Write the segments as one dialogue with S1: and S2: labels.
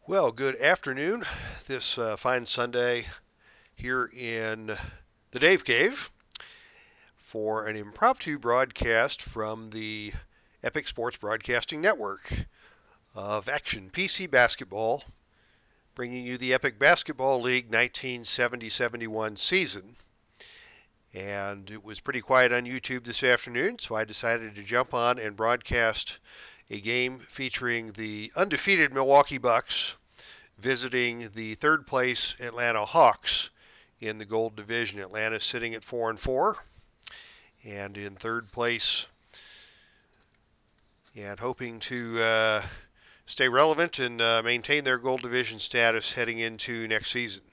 S1: Well, good afternoon. This fine Sunday here in the Dave Cave for an impromptu broadcast from the Epic Sports Broadcasting Network of Action PC Basketball, bringing you the Epic Basketball League 1970-71 season. And it was pretty quiet on YouTube this afternoon, so I decided to jump on and broadcast a game featuring the undefeated Milwaukee Bucks visiting the third place Atlanta Hawks in the Gold Division. Atlanta sitting at 4-4, and in third place, and hoping to stay relevant and maintain their Gold Division status heading into next season.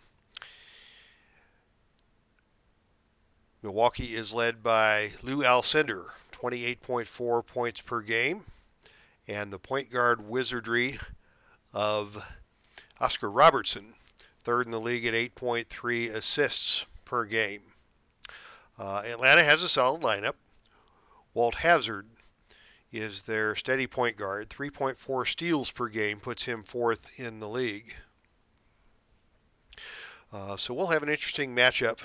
S1: Milwaukee is led by Lou Alcindor, 28.4 points per game, and the point guard wizardry of Oscar Robertson, third in the league at 8.3 assists per game. Atlanta has a solid lineup. Walt Hazzard is their steady point guard. 3.4 steals per game puts him fourth in the league. So we'll have an interesting matchup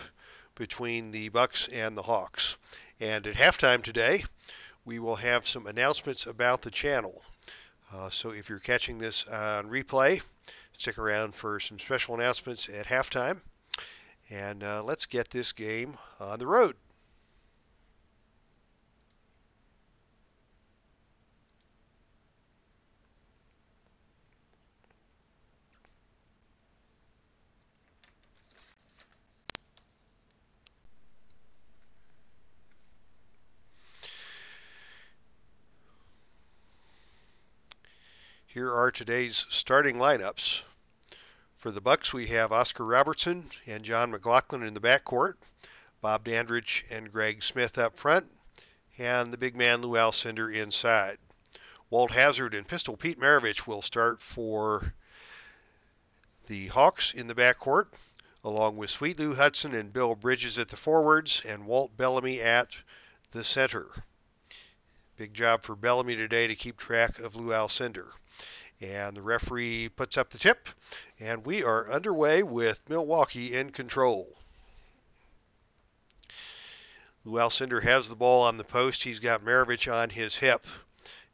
S1: between the Bucks and the Hawks. And at halftime today, we will have some announcements about the channel. So if you're catching this on replay, stick around for some special announcements at halftime. And let's get this game on the road. Here are today's starting lineups. For the Bucks, we have Oscar Robertson and John McLaughlin in the backcourt, Bob Dandridge and Greg Smith up front, and the big man Lou Alcindor inside. Walt Hazzard and Pistol Pete Maravich will start for the Hawks in the backcourt, along with Sweet Lou Hudson and Bill Bridges at the forwards, and Walt Bellamy at the center. Big job for Bellamy today to keep track of Lou Alcindor. And the referee puts up the tip, and we are underway with Milwaukee in control. Lou Alcindor has the ball on the post. He's got Maravich on his hip,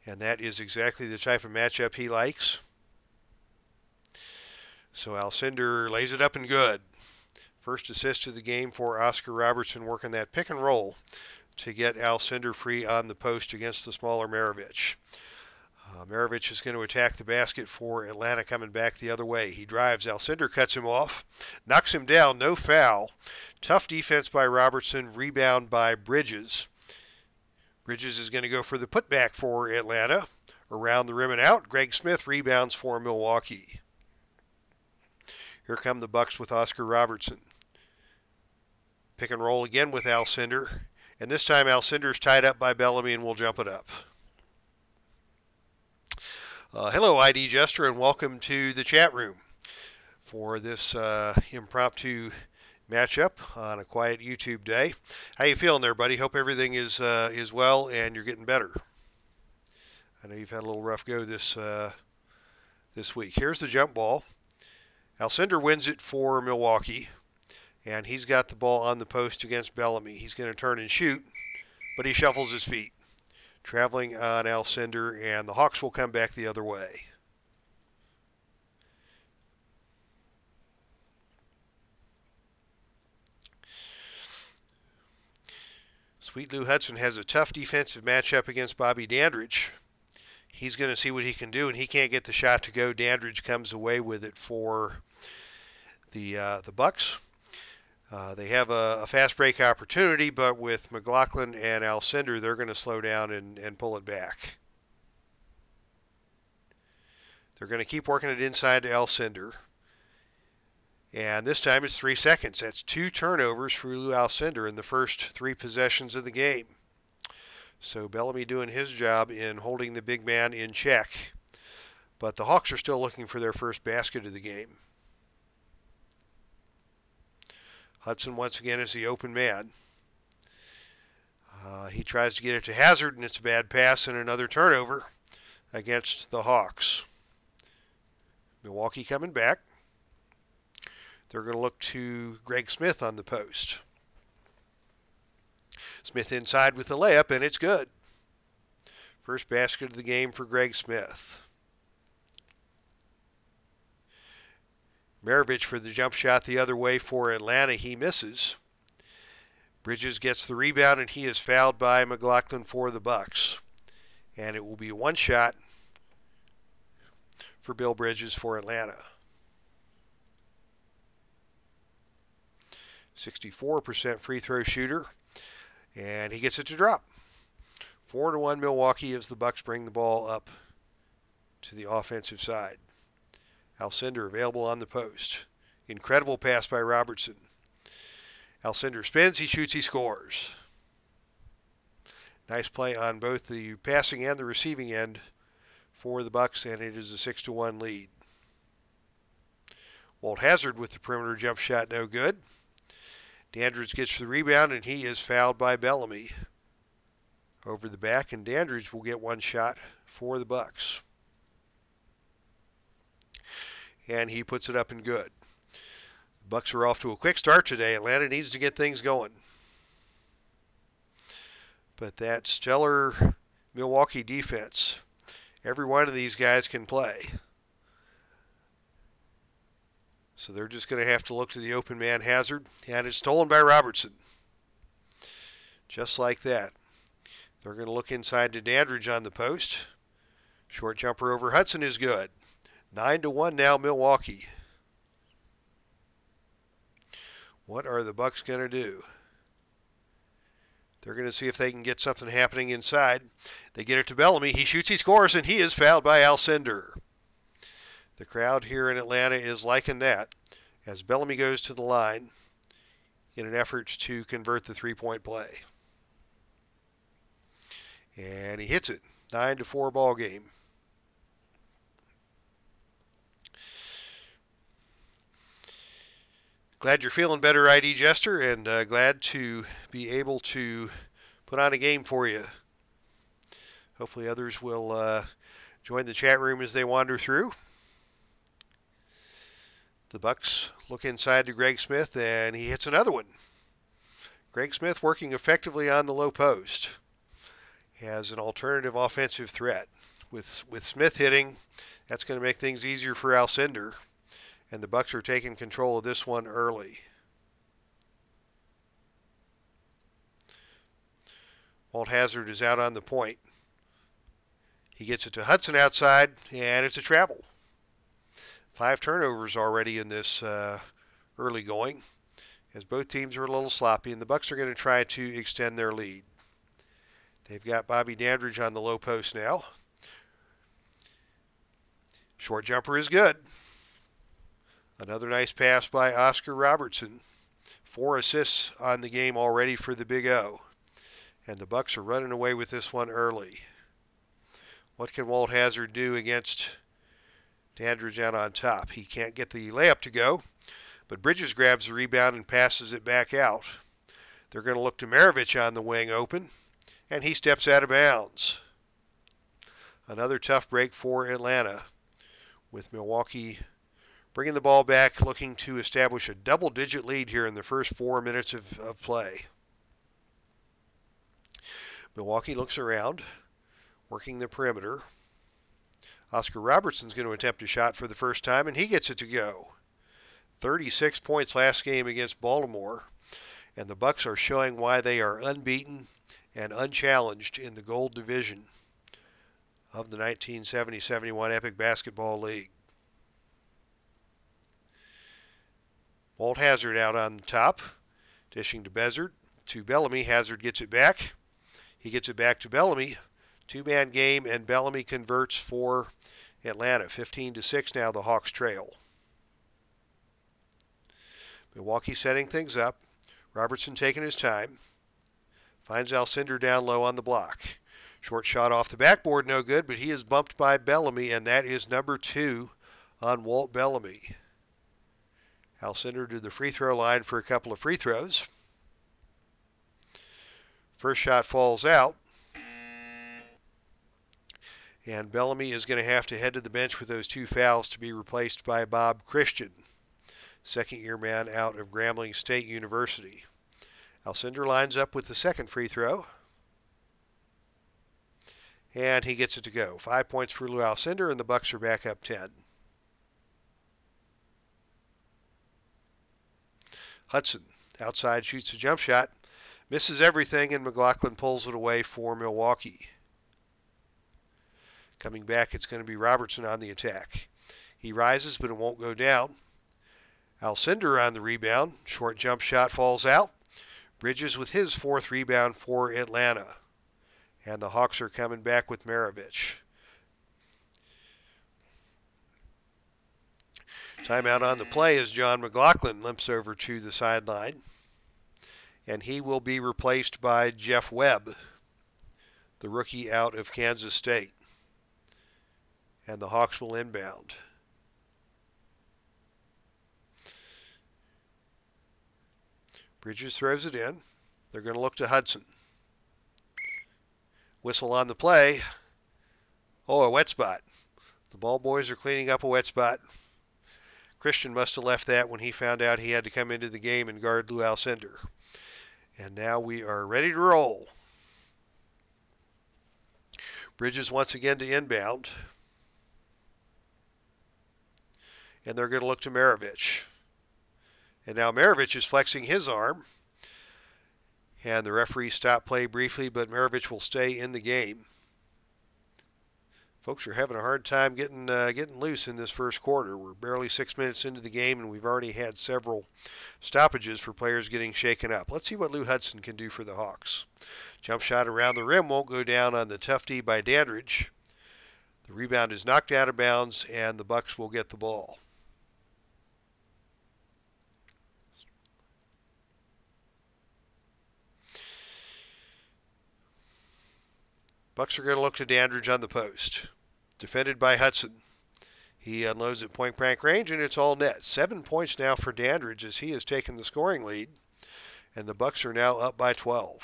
S1: and that is exactly the type of matchup he likes. So Alcindor lays it up and good. First assist of the game for Oscar Robertson, working that pick and roll to get Alcindor free on the post against the smaller Maravich. Maravich is going to attack the basket for Atlanta, coming back the other way. He drives. Alcindor cuts him off, knocks him down, no foul. Tough defense by Robertson, rebound by Bridges. Bridges is going to go for the putback for Atlanta. Around the rim and out. Greg Smith rebounds for Milwaukee. Here come the Bucks with Oscar Robertson. Pick and roll again with Alcindor. And this time Alcindor's tied up by Bellamy and will jump it up. Hello, ID Jester, and welcome to the chat room for this impromptu matchup on a quiet YouTube day. How you feeling there, buddy? Hope everything is well and you're getting better. I know you've had a little rough go this week. Here's the jump ball. Alcindor wins it for Milwaukee, and he's got the ball on the post against Bellamy. He's going to turn and shoot, but he shuffles his feet. Traveling on Alcindor, and the Hawks will come back the other way. Sweet Lou Hudson has a tough defensive matchup against Bobby Dandridge. He's going to see what he can do, and he can't get the shot to go. Dandridge comes away with it for the Bucks. They have a fast break opportunity, but with McLaughlin and Alcindor, they're going to slow down and pull it back. They're going to keep working it inside to Alcindor. And this time it's 3 seconds. That's 2 turnovers for Lou Alcindor in the first 3 possessions of the game. So Bellamy doing his job in holding the big man in check. But the Hawks are still looking for their first basket of the game. Hudson once again is the open man. He tries to get it to Hazzard, and it's a bad pass and another turnover against the Hawks. Milwaukee coming back. They're going to look to Greg Smith on the post. Smith inside with the layup, and it's good. First basket of the game for Greg Smith. Maravich for the jump shot the other way for Atlanta. He misses. Bridges gets the rebound, and he is fouled by McLaughlin for the Bucks. And it will be one shot for Bill Bridges for Atlanta. 64% free throw shooter, and he gets it to drop. 4-1 Milwaukee as the Bucks bring the ball up to the offensive side. Alcindor available on the post. Incredible pass by Robertson. Alcindor spins, he shoots, he scores. Nice play on both the passing and the receiving end for the Bucks, and it is a 6-1 lead. Walt Hazzard with the perimeter jump shot, no good. Dandridge gets the rebound, and he is fouled by Bellamy. Over the back, and Dandridge will get one shot for the Bucks. And he puts it up and good. The Bucks are off to a quick start today. Atlanta needs to get things going. But that stellar Milwaukee defense, every one of these guys can play. So they're just going to have to look to the open man Hazzard, and it's stolen by Robertson. Just like that. They're going to look inside to Dandridge on the post. Short jumper over Hudson is good. 9-1 now Milwaukee. What are the Bucks going to do? They're going to see if they can get something happening inside. They get it to Bellamy. He shoots, he scores, and he is fouled by Alcindor. The crowd here in Atlanta is liking that as Bellamy goes to the line in an effort to convert the three-point play. And he hits it. 9-4 ball game. Glad you're feeling better, ID Jester, and glad to be able to put on a game for you. Hopefully others will join the chat room as they wander through. The Bucks look inside to Greg Smith, and he hits another one. Greg Smith working effectively on the low post. Has an alternative offensive threat. With Smith hitting, that's going to make things easier for Alcindor. And the Bucks are taking control of this one early. Walt Hazzard is out on the point. He gets it to Hudson outside, and it's a travel. 5 turnovers already in this early going, as both teams are a little sloppy, and the Bucks are going to try to extend their lead. They've got Bobby Dandridge on the low post now. Short jumper is good. Another nice pass by Oscar Robertson. 4 assists on the game already for the Big O. And the Bucks are running away with this one early. What can Walt Hazzard do against Dandridge out on top? He can't get the layup to go, but Bridges grabs the rebound and passes it back out. They're going to look to Maravich on the wing open, and he steps out of bounds. Another tough break for Atlanta, with Milwaukee bringing the ball back, looking to establish a double-digit lead here in the first 4 minutes of play. Milwaukee looks around, working the perimeter. Oscar Robertson's going to attempt a shot for the first time, and he gets it to go. 36 points last game against Baltimore, and the Bucks are showing why they are unbeaten and unchallenged in the Gold Division of the 1970-71 Epic Basketball League. Walt Hazzard out on the top, dishing to Bezzard, to Bellamy. Hazzard gets it back. He gets it back to Bellamy. 2-man game, and Bellamy converts for Atlanta. 15-6 now, the Hawks trail. Milwaukee setting things up. Robertson taking his time. Finds Alcindor down low on the block. Short shot off the backboard, no good, but he is bumped by Bellamy, and that is number 2 on Walt Bellamy. Alcindor to the free throw line for a couple of free throws. First shot falls out. And Bellamy is going to have to head to the bench with those 2 fouls to be replaced by Bob Christian, second-year man out of Grambling State University. Alcindor lines up with the second free throw. And he gets it to go. 5 points for Lou Alcindor, and the Bucks are back up 10. Hudson, outside, shoots a jump shot. Misses everything, and McLaughlin pulls it away for Milwaukee. Coming back, it's going to be Robertson on the attack. He rises, but it won't go down. Alcindor on the rebound. Short jump shot falls out. Bridges with his 4th rebound for Atlanta. And the Hawks are coming back with Maravich. Timeout on the play as John McLaughlin limps over to the sideline. And he will be replaced by Jeff Webb, the rookie out of Kansas State. And the Hawks will inbound. Bridges throws it in. They're going to look to Hudson. Whistle on the play. Oh, a wet spot. The ball boys are cleaning up a wet spot. Christian must have left that when he found out he had to come into the game and guard Lou Alcindor. And now we are ready to roll. Bridges once again to inbound. And they're going to look to Maravich. And now Maravich is flexing his arm. And the referee stopped play briefly, but Maravich will stay in the game. Folks are having a hard time getting loose in this first quarter. We're barely 6 minutes into the game, and we've already had several stoppages for players getting shaken up. Let's see what Lou Hudson can do for the Hawks. Jump shot around the rim won't go down on the tough D by Dandridge. The rebound is knocked out of bounds, and the Bucks will get the ball. Bucks are going to look to Dandridge on the post. Defended by Hudson. He unloads at point-blank range, and it's all net. 7 points now for Dandridge as he has taken the scoring lead, and the Bucks are now up by 12.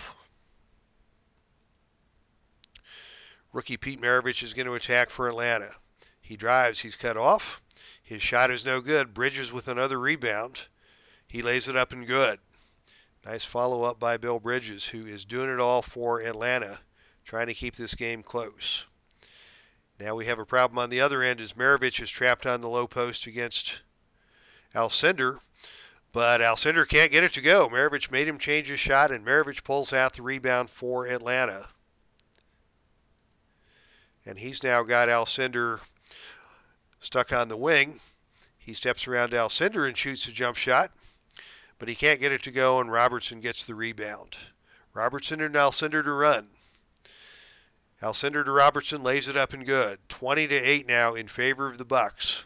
S1: Rookie Pete Maravich is going to attack for Atlanta. He drives. He's cut off. His shot is no good. Bridges with another rebound. He lays it up and good. Nice follow-up by Bill Bridges, who is doing it all for Atlanta, trying to keep this game close. Now we have a problem on the other end as Maravich is trapped on the low post against Alcindor, but Alcindor can't get it to go. Maravich made him change his shot, and Maravich pulls out the rebound for Atlanta. And he's now got Alcindor stuck on the wing. He steps around Alcindor and shoots a jump shot, but he can't get it to go, and Robertson gets the rebound. Robertson and Alcindor to run. Alcindor to Robertson lays it up and good. 20-8 now in favor of the Bucks,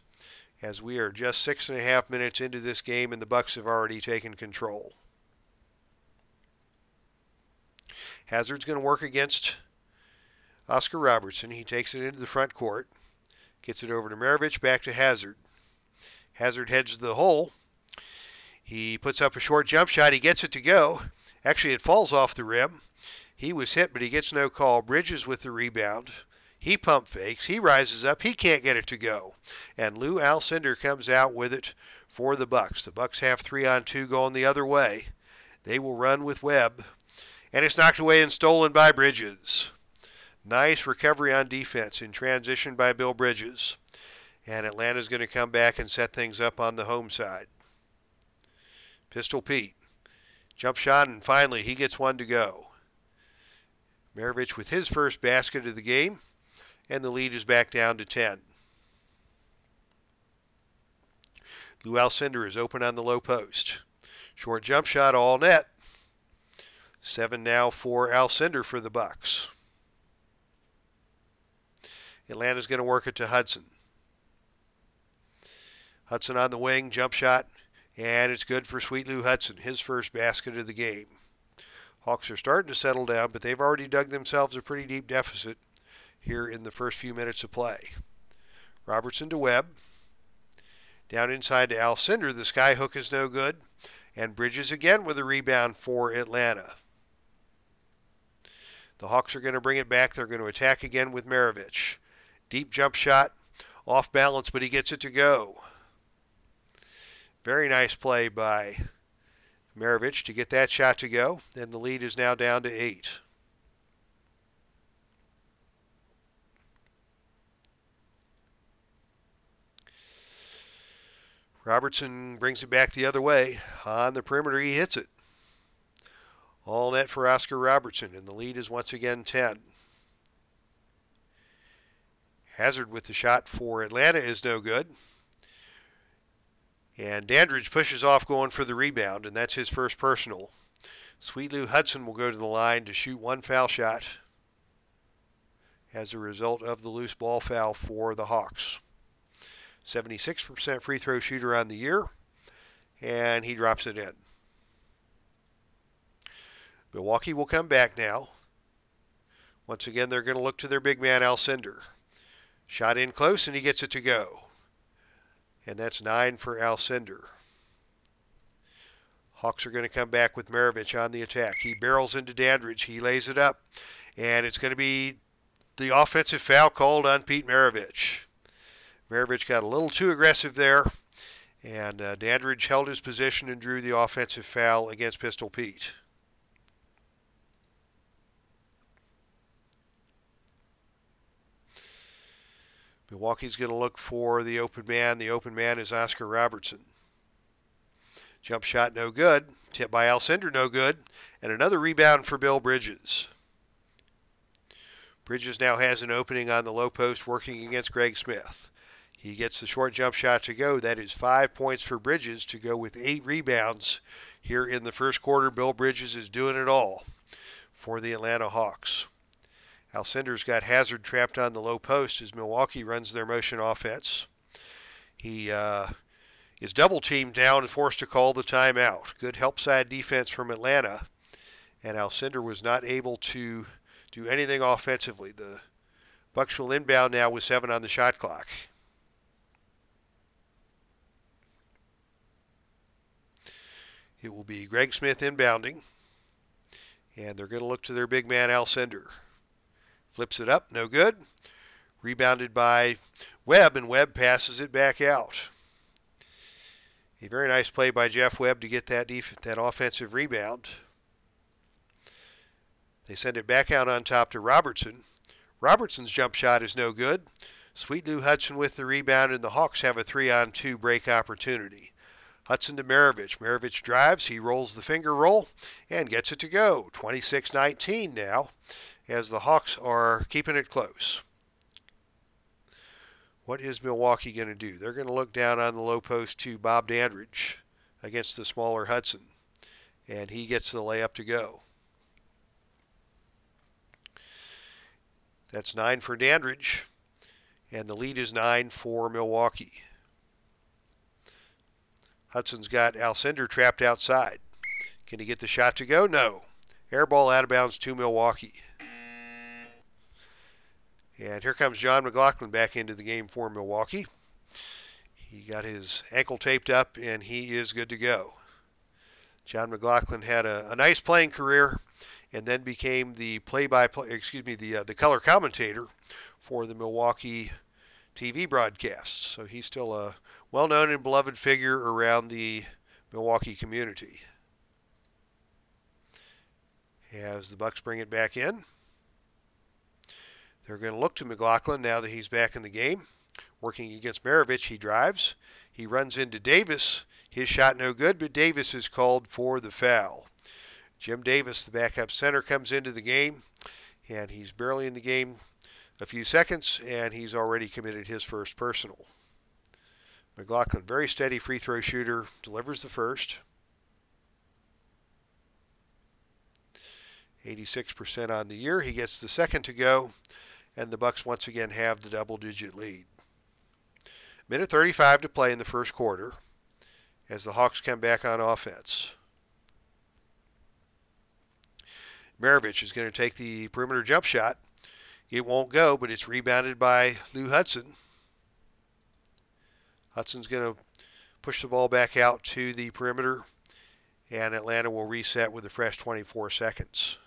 S1: as we are just 6.5 minutes into this game, and the Bucks have already taken control. Hazard's going to work against Oscar Robertson. He takes it into the front court, gets it over to Maravich, back to Hazard. Hazard heads to the hole. He puts up a short jump shot. He gets it to go. Actually, it falls off the rim. He was hit, but he gets no call. Bridges with the rebound. He pump fakes. He rises up. He can't get it to go. And Lou Alcindor comes out with it for the Bucks. The Bucks have 3-on-2 going the other way. They will run with Webb. And it's knocked away and stolen by Bridges. Nice recovery on defense in transition by Bill Bridges. And Atlanta's going to come back and set things up on the home side. Pistol Pete. Jump shot, and finally he gets one to go. Maravich with his first basket of the game, and the lead is back down to 10. Lou Alcindor is open on the low post. Short jump shot, all net. 7 now for Alcindor for the Bucks. Atlanta's going to work it to Hudson. Hudson on the wing, jump shot, and it's good for Sweet Lou Hudson, his first basket of the game. Hawks are starting to settle down, but they've already dug themselves a pretty deep deficit here in the first few minutes of play. Robertson to Webb. Down inside to Alcindor. The sky hook is no good. And Bridges again with a rebound for Atlanta. The Hawks are going to bring it back. They're going to attack again with Maravich. Deep jump shot, off balance, but he gets it to go. Very nice play by Maravich to get that shot to go, and the lead is now down to 8. Robertson brings it back the other way. On the perimeter, he hits it. All net for Oscar Robertson, and the lead is once again 10. Hazard with the shot for Atlanta is no good. And Dandridge pushes off going for the rebound, and that's his first personal. Sweet Lou Hudson will go to the line to shoot one foul shot as a result of the loose ball foul for the Hawks. 76% free throw shooter on the year, and he drops it in. Milwaukee will come back now. Once again, they're going to look to their big man, Alcindor. Shot in close, and he gets it to go. And that's 9 for Alcindor. Hawks are going to come back with Maravich on the attack. He barrels into Dandridge. He lays it up, and it's going to be the offensive foul called on Pete Maravich. Maravich got a little too aggressive there, and Dandridge held his position and drew the offensive foul against Pistol Pete. Milwaukee's going to look for the open man. The open man is Oscar Robertson. Jump shot no good. Tip by Alcindor no good. And another rebound for Bill Bridges. Bridges now has an opening on the low post working against Greg Smith. He gets the short jump shot to go. That is 5 points for Bridges to go with 8 rebounds here in the first quarter. Bill Bridges is doing it all for the Atlanta Hawks. Alcindor's got Hazard trapped on the low post as Milwaukee runs their motion offense. He is double teamed down and forced to call the timeout. Good help side defense from Atlanta, and Alcindor was not able to do anything offensively. The Bucks will inbound now with 7 on the shot clock. It will be Greg Smith inbounding, and they're going to look to their big man Alcindor. Flips it up, no good. Rebounded by Webb, and Webb passes it back out. A very nice play by Jeff Webb to get that offensive rebound. They send it back out on top to Robertson. Robertson's jump shot is no good. Sweet Lou Hudson with the rebound, and the Hawks have a 3-on-2 break opportunity. Hudson to Maravich. Maravich drives. He rolls the finger roll and gets it to go. 26-19 now, as the Hawks are keeping it close. What is Milwaukee going to do? They're going to look down on the low post to Bob Dandridge against the smaller Hudson, and he gets the layup to go. That's 9 for Dandridge, and the lead is 9 for Milwaukee. Hudson's got Alcindor trapped outside. Can he get the shot to go? No. Air ball out of bounds to Milwaukee. And here comes John McLaughlin back into the game for Milwaukee. He got his ankle taped up, and he is good to go. John McLaughlin had a nice playing career, and then became the the color commentator for the Milwaukee TV broadcasts. So he's still a well-known and beloved figure around the Milwaukee community. As the Bucks bring it back in, they're going to look to McLaughlin now that he's back in the game. Working against Maravich, he drives. He runs into Davis. His shot no good, but Davis is called for the foul. Jim Davis, the backup center, comes into the game, and he's barely in the game a few seconds, and he's already committed his first personal. McLaughlin, very steady free throw shooter, delivers the first. 86% on the year. He gets the second to go, and the Bucks once again have the double-digit lead. Minute 35 to play in the first quarter as the Hawks come back on offense. Maravich is going to take the perimeter jump shot. It won't go, but it's rebounded by Lou Hudson. Hudson's going to push the ball back out to the perimeter, and Atlanta will reset with a fresh 24 seconds.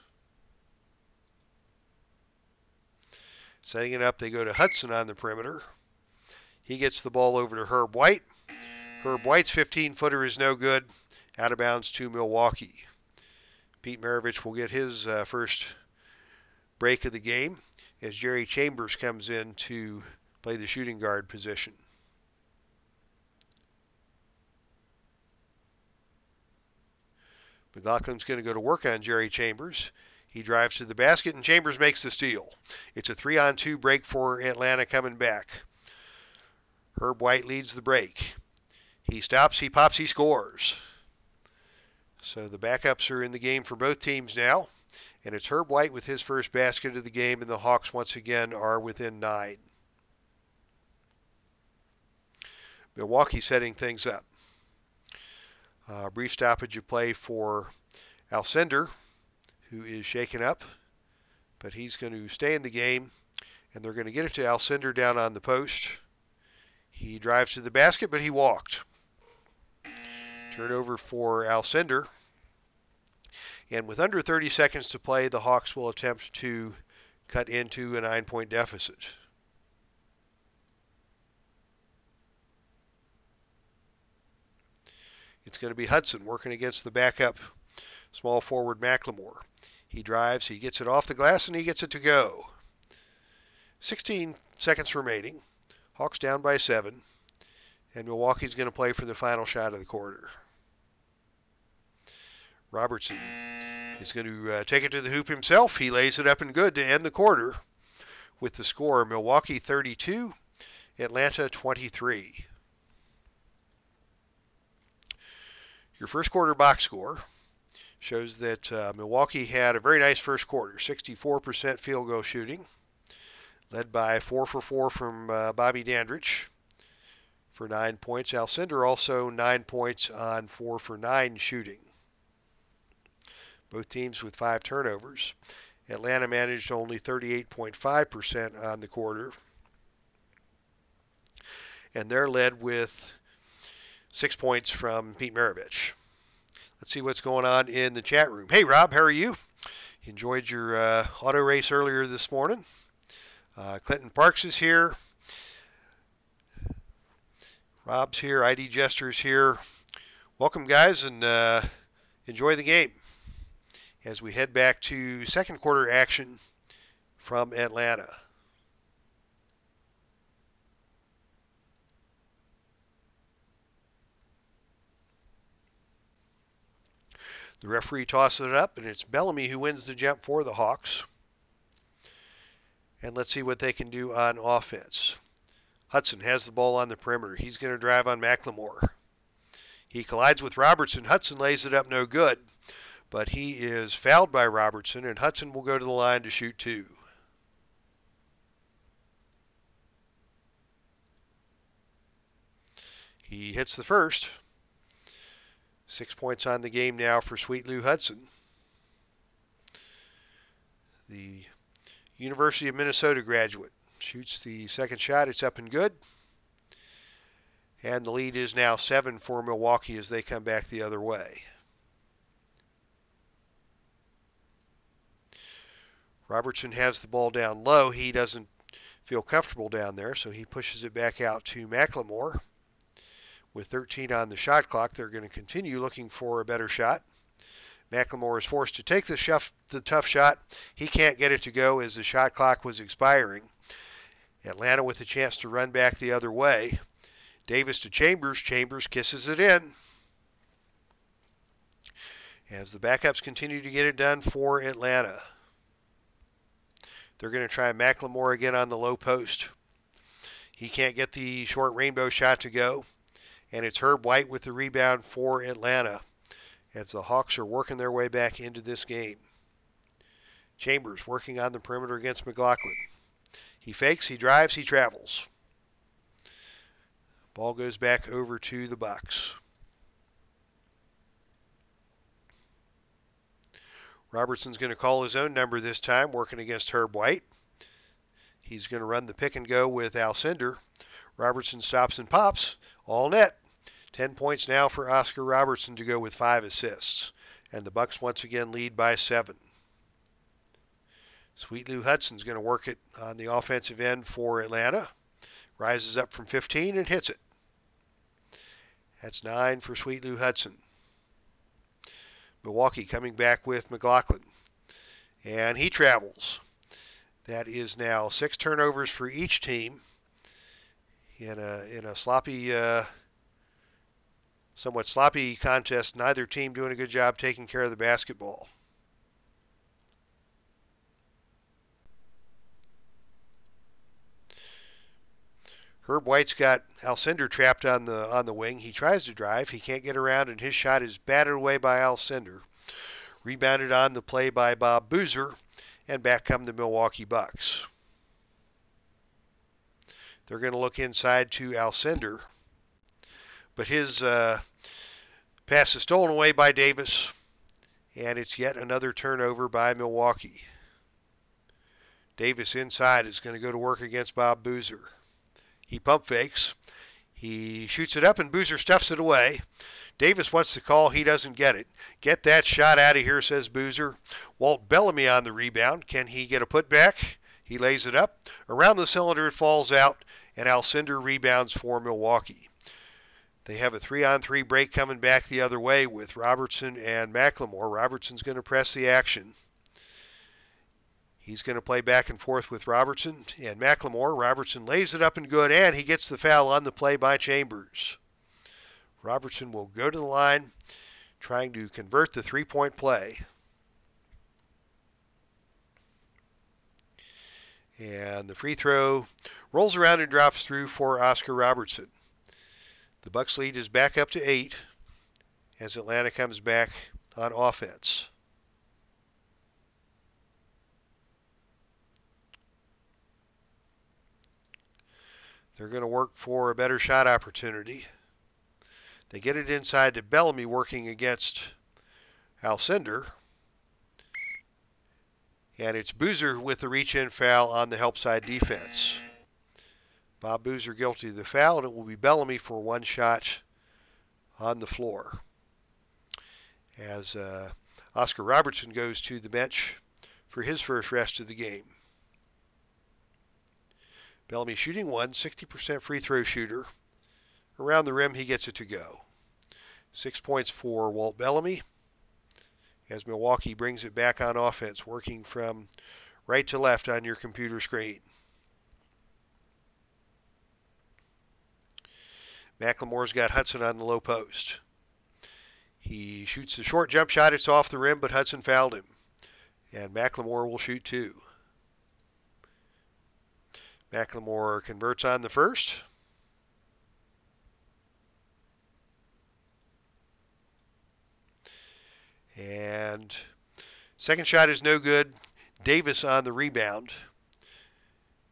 S1: Setting it up, they go to Hudson on the perimeter. He gets the ball over to Herb White. Herb White's 15-footer is no good. Out of bounds to Milwaukee. Pete Maravich will get his first break of the game as Jerry Chambers comes in to play the shooting guard position. McLaughlin's going to go to work on Jerry Chambers. He drives to the basket, and Chambers makes the steal. It's a 3-on-2 break for Atlanta coming back. Herb White leads the break. He stops, he pops, he scores. So the backups are in the game for both teams now. And it's Herb White with his first basket of the game, and the Hawks once again are within 9. Milwaukee setting things up. Brief stoppage of play for Alcindor, who is shaken up, but he's going to stay in the game, and they're going to get it to Alcindor down on the post. He drives to the basket, but he walked. Turnover for Alcindor. And with under 30 seconds to play, the Hawks will attempt to cut into a 9-point deficit. It's going to be Hudson working against the backup small forward McLemore. He drives, he gets it off the glass, and he gets it to go. 16 seconds remaining. Hawks down by 7. And Milwaukee's going to play for the final shot of the quarter. Robertson is going to take it to the hoop himself. He lays it up and good to end the quarter with the score Milwaukee 32, Atlanta 23. Your first quarter box score shows that Milwaukee had a very nice first quarter, 64% field goal shooting, led by 4 for 4 from Bobby Dandridge for 9 points. Alcindor also 9 points on 4 for 9 shooting. Both teams with 5 turnovers. Atlanta managed only 38.5% on the quarter. And they're led with 6 points from Pete Maravich. Let's see what's going on in the chat room. Hey, Rob, how are you? Enjoyed your auto race earlier this morning. Clinton Parks is here. Rob's here. ID Jester's here. Welcome, guys, and enjoy the game as we head back to second quarter action from Atlanta. The referee tosses it up, and it's Bellamy who wins the jump for the Hawks. And let's see what they can do on offense. Hudson has the ball on the perimeter. He's going to drive on McLemore. He collides with Robertson. Hudson lays it up no good, but he is fouled by Robertson, and Hudson will go to the line to shoot 2. He hits the first. 6 points on the game now for Sweet Lou Hudson. The University of Minnesota graduate shoots the second shot. It's up and good. And the lead is now 7 for Milwaukee as they come back the other way. Robertson has the ball down low. He doesn't feel comfortable down there, so he pushes it back out to McLemore. With 13 on the shot clock, they're going to continue looking for a better shot. McLemore is forced to take the tough shot. He can't get it to go as the shot clock was expiring. Atlanta with a chance to run back the other way. Davis to Chambers. Chambers kisses it in. As the backups continue to get it done for Atlanta. They're going to try McLemore again on the low post. He can't get the short rainbow shot to go. And it's Herb White with the rebound for Atlanta as the Hawks are working their way back into this game. Chambers working on the perimeter against McLaughlin. He fakes, he drives, he travels. Ball goes back over to the Bucks. Robertson's going to call his own number this time, working against Herb White. He's going to run the pick and go with Alcindor. Robertson stops and pops. All net. 10 points now for Oscar Robertson to go with 5 assists. And the Bucks once again lead by 7. Sweet Lou Hudson's going to work it on the offensive end for Atlanta. Rises up from 15 and hits it. That's 9 for Sweet Lou Hudson. Milwaukee coming back with McLaughlin. And he travels. That is now 6 turnovers for each team in a sloppy, somewhat sloppy contest. Neither team doing a good job taking care of the basketball. Herb White's got Alcindor trapped on the wing. He tries to drive. He can't get around, and his shot is batted away by Alcindor. Rebounded on the play by Bob Boozer, and back come the Milwaukee Bucks. They're going to look inside to Alcindor, but his pass is stolen away by Davis, and it's yet another turnover by Milwaukee. Davis inside is going to go to work against Bob Boozer. He pump fakes. He shoots it up, and Boozer stuffs it away. Davis wants the call. He doesn't get it. Get that shot out of here, says Boozer. Walt Bellamy on the rebound. Can he get a putback? He lays it up. Around the cylinder, it falls out, and Alcindor rebounds for Milwaukee. They have a 3-on-3 break coming back the other way with Robertson and McLemore. Robertson's going to press the action. He's going to play back and forth with Robertson and McLemore. Robertson lays it up and good, and he gets the foul on the play by Chambers. Robertson will go to the line, trying to convert the three-point play. And the free throw rolls around and drops through for Oscar Robertson. The Bucks lead is back up to 8 as Atlanta comes back on offense. They're going to work for a better shot opportunity. They get it inside to Bellamy working against Alcindor. And it's Boozer with the reach-in foul on the help side defense. Bob Boozer guilty of the foul, and it will be Bellamy for one shot on the floor. As Oscar Robertson goes to the bench for his first rest of the game. Bellamy shooting 60% free throw shooter. Around the rim, he gets it to go. 6 points for Walt Bellamy as Milwaukee brings it back on offense, working from right to left on your computer screen. McLemore's got Hudson on the low post. He shoots the short jump shot. It's off the rim, but Hudson fouled him. And McLemore will shoot 2. McLemore converts on the first. And second shot is no good. Davis on the rebound.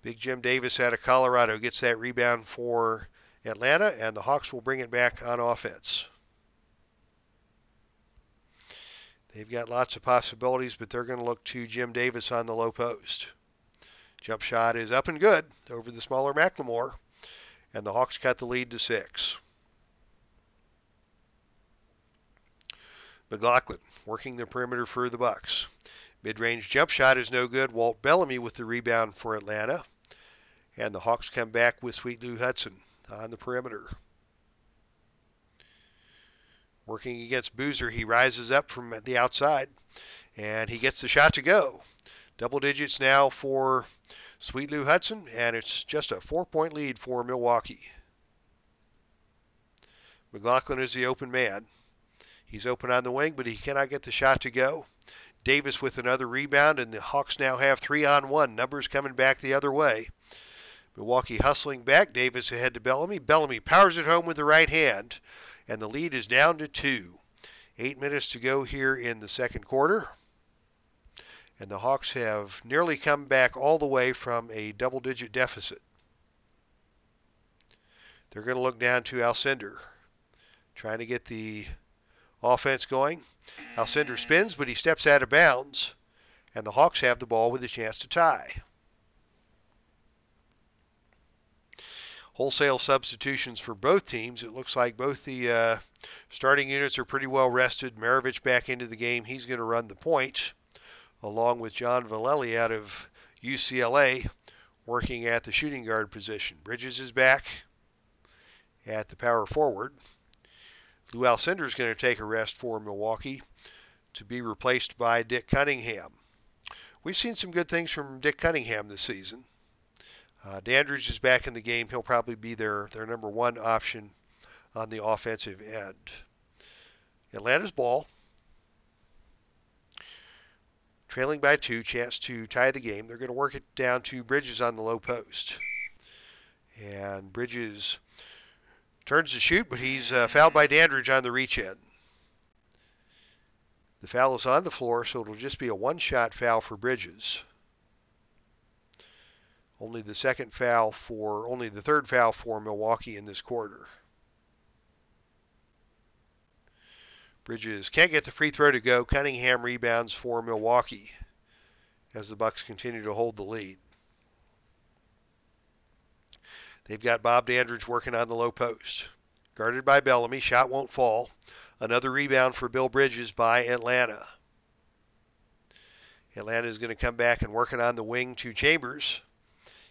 S1: Big Jim Davis out of Colorado gets that rebound for Atlanta, and the Hawks will bring it back on offense. They've got lots of possibilities, but they're going to look to Jim Davis on the low post. Jump shot is up and good over the smaller McLemore, and the Hawks cut the lead to 6. McLaughlin working the perimeter for the Bucks. Mid-range jump shot is no good. Walt Bellamy with the rebound for Atlanta, and the Hawks come back with Sweet Lou Hudson on the perimeter. Working against Boozer, he rises up from the outside, and he gets the shot to go. Double digits now for Sweet Lou Hudson, and it's just a 4-point lead for Milwaukee. McLaughlin is the open man. He's open on the wing, but he cannot get the shot to go. Davis with another rebound, and the Hawks now have 3-on-1. Numbers coming back the other way. Milwaukee hustling back. Davis ahead to Bellamy. Bellamy powers it home with the right hand, and the lead is down to 2. 8 minutes to go here in the second quarter. And the Hawks have nearly come back all the way from a double-digit deficit. They're going to look down to Alcindor, trying to get the offense going. Alcindor spins, but he steps out of bounds, and the Hawks have the ball with a chance to tie. Wholesale substitutions for both teams. It looks like both the starting units are pretty well rested. Maravich back into the game. He's going to run the point. along with John Vallely out of UCLA, working at the shooting guard position. Bridges is back at the power forward. Lou Alcindor is going to take a rest for Milwaukee to be replaced by Dick Cunningham. We've seen some good things from Dick Cunningham this season. Dandridge is back in the game. He'll probably be their number one option on the offensive end. Atlanta's ball. Trailing by 2, chance to tie the game. They're going to work it down to Bridges on the low post. And Bridges turns to shoot, but he's fouled by Dandridge on the reach in. The foul is on the floor, so it'll just be a one-shot foul for Bridges. Only the third foul for Milwaukee in this quarter. Bridges can't get the free throw to go. Cunningham rebounds for Milwaukee as the Bucks continue to hold the lead. They've got Bob Dandridge working on the low post. Guarded by Bellamy. Shot won't fall. Another rebound for Bill Bridges by Atlanta. Atlanta is going to come back and work it on the wing to Chambers.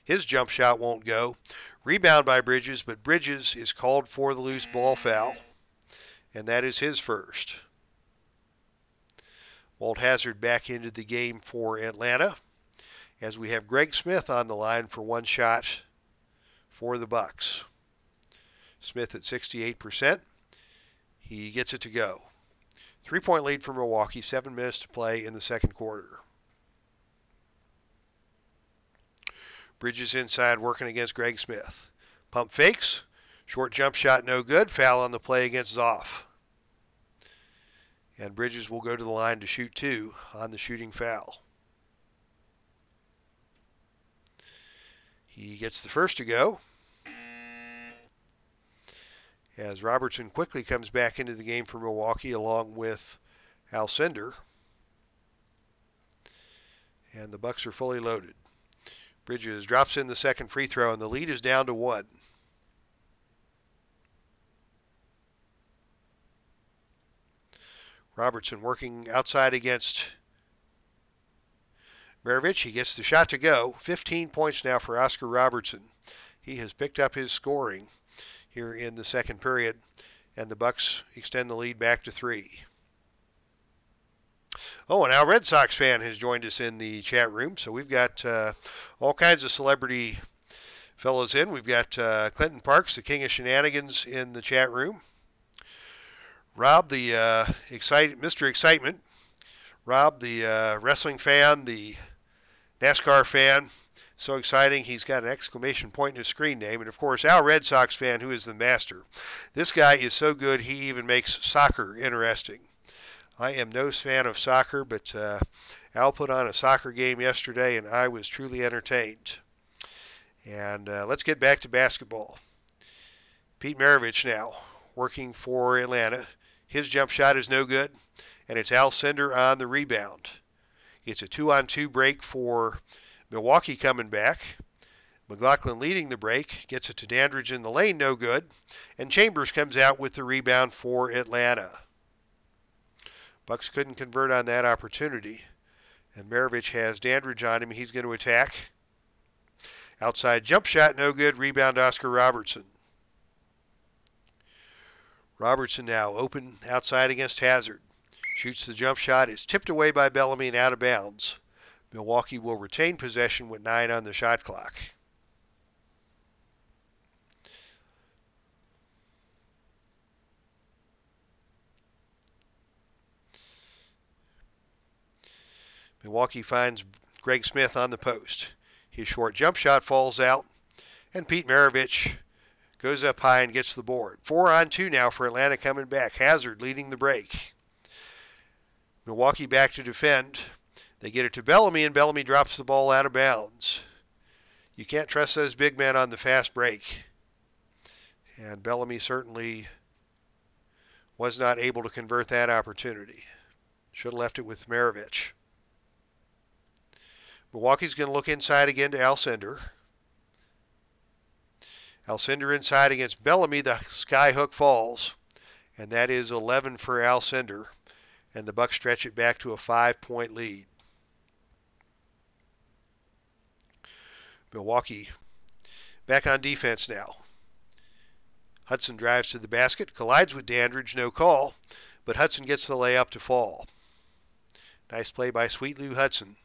S1: His jump shot won't go. Rebound by Bridges, but Bridges is called for the loose ball foul, and that is his first. Walt Hazzard back into the game for Atlanta as we have Greg Smith on the line for one shot for the Bucks. Smith at 68%. He gets it to go. 3-point lead for Milwaukee, 7 minutes to play in the second quarter. Bridges inside working against Greg Smith. Pump fakes. Short jump shot no good. Foul on the play against Zoff. And Bridges will go to the line to shoot 2 on the shooting foul. He gets the first to go. As Robertson quickly comes back into the game for Milwaukee along with Alcindor. And the Bucks are fully loaded. Bridges drops in the second free throw, and the lead is down to 1. Robertson working outside against Maravich. He gets the shot to go. 15 points now for Oscar Robertson. He has picked up his scoring here in the second period, and the Bucks extend the lead back to 3. Oh, and Al Red Sox fan has joined us in the chat room, so we've got all kinds of celebrity fellows in. We've got Clinton Parks, the king of shenanigans, in the chat room. Rob, the Mr. Excitement. Rob, the wrestling fan, the NASCAR fan. So exciting, he's got an exclamation point in his screen name. And, of course, Al Red Sox fan, who is the master. This guy is so good, he even makes soccer interesting. I am no fan of soccer, but Al put on a soccer game yesterday, and I was truly entertained. And let's get back to basketball. Pete Maravich now working for Atlanta. His jump shot is no good, and it's Alcindor on the rebound. It's a 2-on-2 break for Milwaukee coming back. McLaughlin leading the break, gets it to Dandridge in the lane, no good. And Chambers comes out with the rebound for Atlanta. Bucks couldn't convert on that opportunity. And Maravich has Dandridge on him. He's going to attack. Outside jump shot, no good. Rebound Oscar Robertson. Robertson now open outside against Hazzard. Shoots the jump shot. It's tipped away by Bellamy and out of bounds. Milwaukee will retain possession with 9 on the shot clock. Milwaukee finds Greg Smith on the post. His short jump shot falls out, and Pete Maravich goes up high and gets the board. 4-on-2 now for Atlanta coming back. Hazzard leading the break. Milwaukee back to defend. They get it to Bellamy, and Bellamy drops the ball out of bounds. You can't trust those big men on the fast break. And Bellamy certainly was not able to convert that opportunity. Should have left it with Maravich. Milwaukee's going to look inside again to Alcindor. Alcindor inside against Bellamy. The sky hook falls. And that is 11 for Alcindor. And the Bucks stretch it back to a 5-point lead. Milwaukee back on defense now. Hudson drives to the basket, collides with Dandridge, no call, but Hudson gets the layup to fall. Nice play by Sweet Lou Hudson.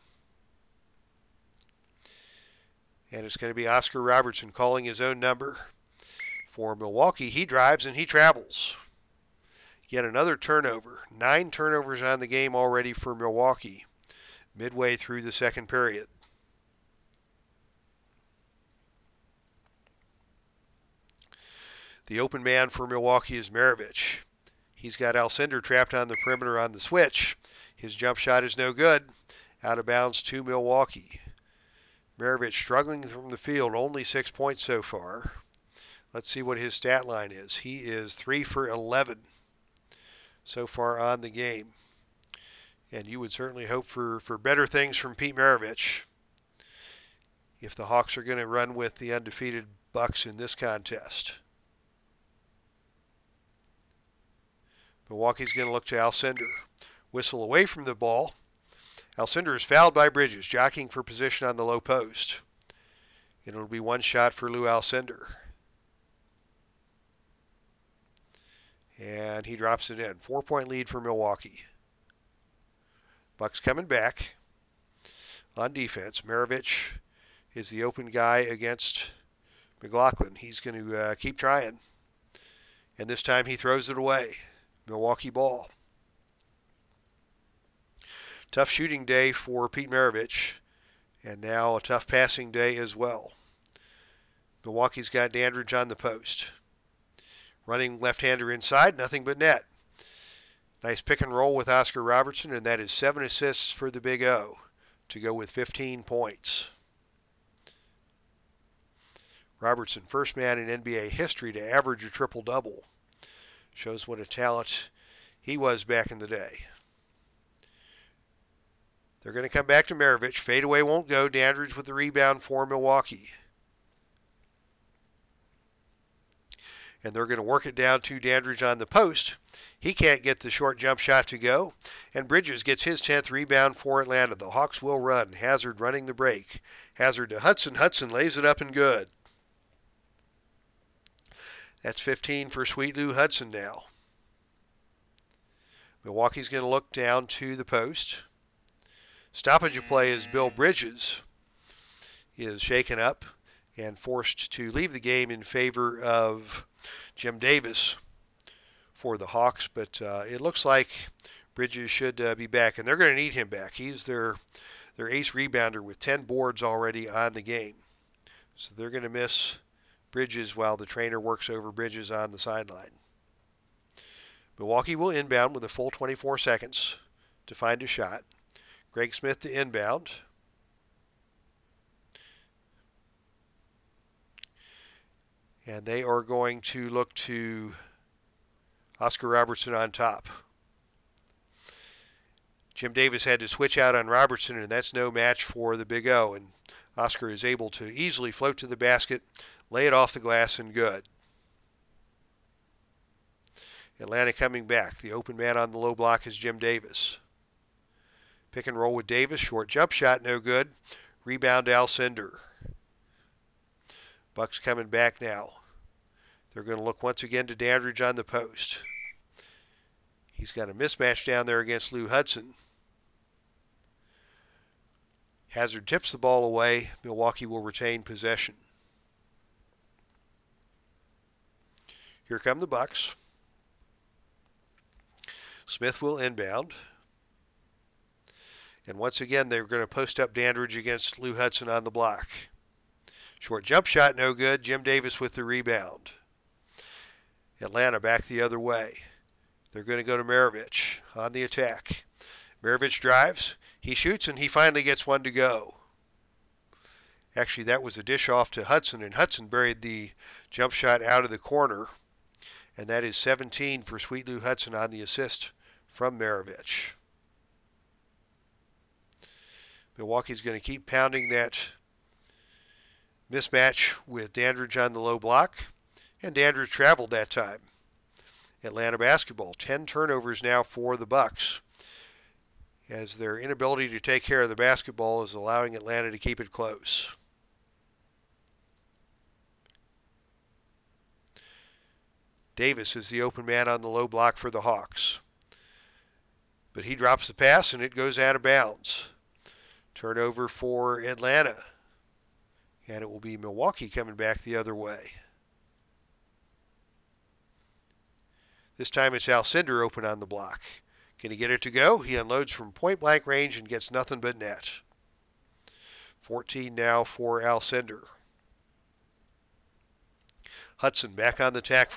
S1: And it's going to be Oscar Robertson calling his own number. For Milwaukee, he drives and he travels. Yet another turnover. 9 turnovers on the game already for Milwaukee, midway through the second period. The open man for Milwaukee is Maravich. He's got Alcindor trapped on the perimeter on the switch. His jump shot is no good. Out of bounds to Milwaukee. Maravich struggling from the field, only 6 points so far. Let's see what his stat line is. He is 3 for 11 so far on the game. And you would certainly hope for better things from Pete Maravich if the Hawks are going to run with the undefeated Bucks in this contest. Milwaukee's going to look to Alcindor. Whistle away from the ball. Alcindor is fouled by Bridges, jockeying for position on the low post. It'll be one shot for Lou Alcindor. And he drops it in. 4-point lead for Milwaukee. Bucks coming back on defense. Maravich is the open guy against McLaughlin. He's going to keep trying. And this time he throws it away. Milwaukee ball. Tough shooting day for Pete Maravich, and now a tough passing day as well. Milwaukee's got Dandridge on the post. Running left-hander inside, nothing but net. Nice pick and roll with Oscar Robertson, and that is 7 assists for the Big O to go with 15 points. Robertson, first man in NBA history to average a triple-double. Shows what a talent he was back in the day. They're going to come back to Maravich. Fadeaway won't go. Dandridge with the rebound for Milwaukee. And they're going to work it down to Dandridge on the post. He can't get the short jump shot to go. And Bridges gets his 10th rebound for Atlanta. The Hawks will run. Hazard running the break. Hazard to Hudson. Hudson lays it up and good. That's 15 for Sweet Lou Hudson now. Milwaukee's going to look down to the post. Stoppage of play as Bill Bridges is shaken up and forced to leave the game in favor of Jim Davis for the Hawks. But it looks like Bridges should be back, and they're going to need him back. He's their ace rebounder with 10 boards already on the game. So they're going to miss Bridges while the trainer works over Bridges on the sideline. Milwaukee will inbound with a full 24 seconds to find a shot. Greg Smith to inbound. And they are going to look to Oscar Robertson on top. Jim Davis had to switch out on Robertson, and that's no match for the Big O. And Oscar is able to easily float to the basket, lay it off the glass, and good. Atlanta coming back. The open man on the low block is Jim Davis. Pick and roll with Davis. Short jump shot, no good. Rebound Alcindor. Bucks coming back now. They're going to look once again to Dandridge on the post. He's got a mismatch down there against Lou Hudson. Hazard tips the ball away. Milwaukee will retain possession. Here come the Bucks. Smith will inbound. And once again, they're going to post up Dandridge against Lou Hudson on the block. Short jump shot, no good. Jim Davis with the rebound. Atlanta back the other way. They're going to go to Maravich on the attack. Maravich drives. He shoots, and he finally gets one to go. Actually, that was a dish off to Hudson, and Hudson buried the jump shot out of the corner. And that is 17 for Sweet Lou Hudson on the assist from Maravich. Milwaukee's going to keep pounding that mismatch with Dandridge on the low block. And Dandridge traveled that time. Atlanta basketball. 10 turnovers now for the Bucks, as their inability to take care of the basketball is allowing Atlanta to keep it close. Davis is the open man on the low block for the Hawks. But he drops the pass and it goes out of bounds. Turnover for Atlanta. And it will be Milwaukee coming back the other way. This time it's Alcindor open on the block. Can he get it to go? He unloads from point blank range and gets nothing but net. 14 now for Alcindor. Hudson back on the attack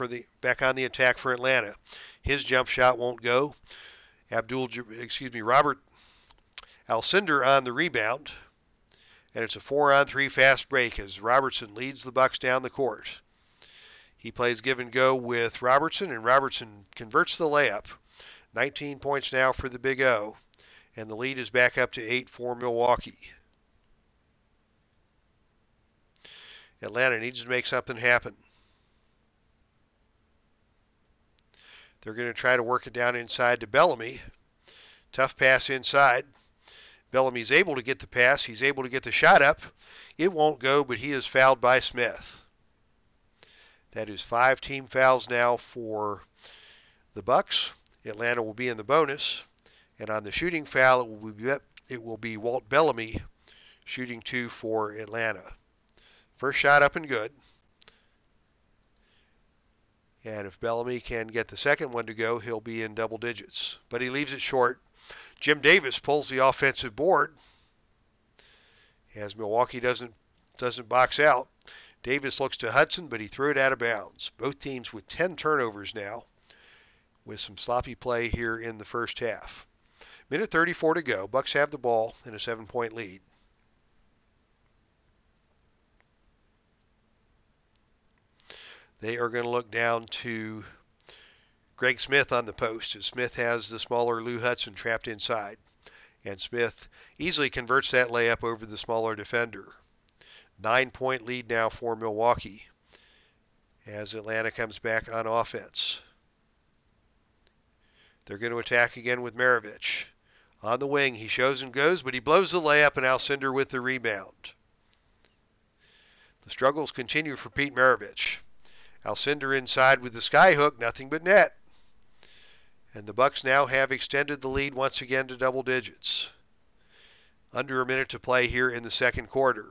S1: for Atlanta. His jump shot won't go. Robert Alcindor on the rebound. And it's a 4-on-3 fast break as Robertson leads the Bucks down the court. He plays give and go with Robertson, and Robertson converts the layup. 19 points now for the Big O, and the lead is back up to 8 for Milwaukee. Atlanta needs to make something happen. They're going to try to work it down inside to Bellamy. Tough pass inside. Bellamy's able to get the pass. He's able to get the shot up. It won't go, but he is fouled by Smith. That is 5 team fouls now for the Bucks. Atlanta will be in the bonus. And on the shooting foul, it will be Walt Bellamy shooting 2 for Atlanta. First shot up and good. And if Bellamy can get the second one to go, he'll be in double digits. But he leaves it short. Jim Davis pulls the offensive board as Milwaukee doesn't box out. Davis looks to Hudson, but he threw it out of bounds. Both teams with 10 turnovers now, with some sloppy play here in the first half. Minute 34 to go. Bucks have the ball in a 7-point lead. They are going to look down to Greg Smith on the post, as Smith has the smaller Lou Hudson trapped inside. And Smith easily converts that layup over the smaller defender. 9-point lead now for Milwaukee as Atlanta comes back on offense. They're going to attack again with Maravich. On the wing, he shows and goes, but he blows the layup, and Alcindor with the rebound. The struggles continue for Pete Maravich. Alcindor inside with the skyhook, nothing but net. And the Bucks now have extended the lead once again to double digits. Under a minute to play here in the second quarter.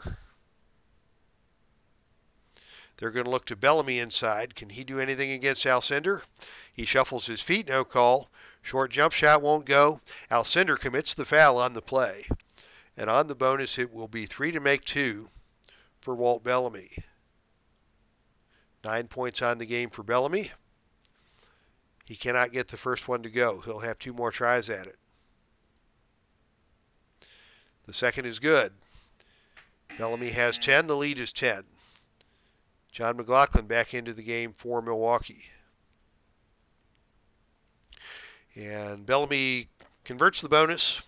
S1: They're going to look to Bellamy inside. Can he do anything against Alcindor? He shuffles his feet, no call. Short jump shot won't go. Alcindor commits the foul on the play. And on the bonus, it will be 3 to make 2 for Walt Bellamy. 9 points on the game for Bellamy. He cannot get the first one to go. He'll have 2 more tries at it. The second is good. Bellamy has 10. The lead is 10. John McLaughlin back into the game for Milwaukee. And Bellamy converts the bonus.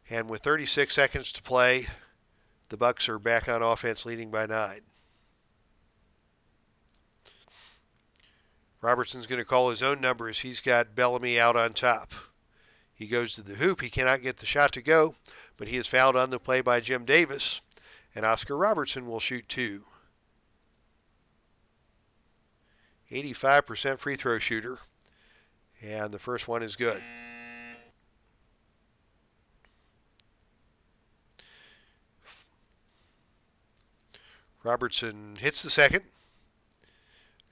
S1: And with 36 seconds to play, the Bucks are back on offense, leading by 9. Robertson's going to call his own number as he's got Bellamy out on top. He goes to the hoop. He cannot get the shot to go, but he is fouled on the play by Jim Davis, and Oscar Robertson will shoot 2. 85% free throw shooter, and the first one is good. Robertson hits the second,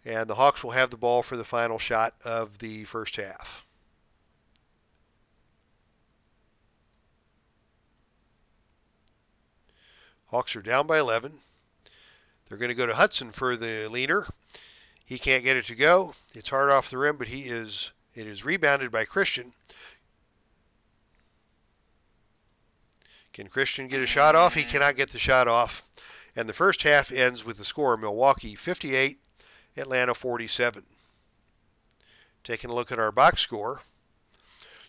S1: and the Hawks will have the ball for the final shot of the first half. Hawks are down by 11. They're going to go to Hudson for the leaner. He can't get it to go. It's hard off the rim, but it is rebounded by Christian. Can Christian get a shot off? He cannot get the shot off. And the first half ends with the score: Milwaukee 58, Atlanta 47. Taking a look at our box score,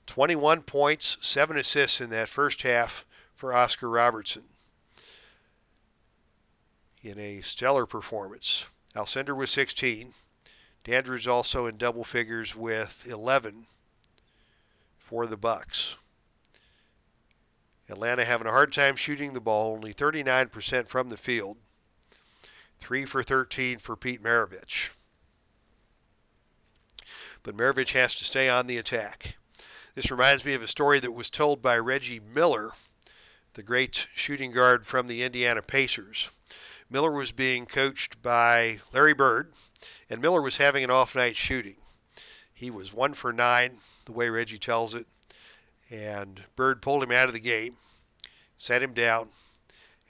S1: 21 points, 7 assists in that first half for Oscar Robertson in a stellar performance. Alcindor with 16. Dandridge also in double figures with 11 for the Bucks. Atlanta having a hard time shooting the ball, only 39% from the field. 3 for 13 for Pete Maravich. but Maravich has to stay on the attack. This reminds me of a story that was told by Reggie Miller, the great shooting guard from the Indiana Pacers. Miller was being coached by Larry Bird, and Miller was having an off night shooting. He was 1 for 9, the way Reggie tells it, and Bird pulled him out of the game, sat him down,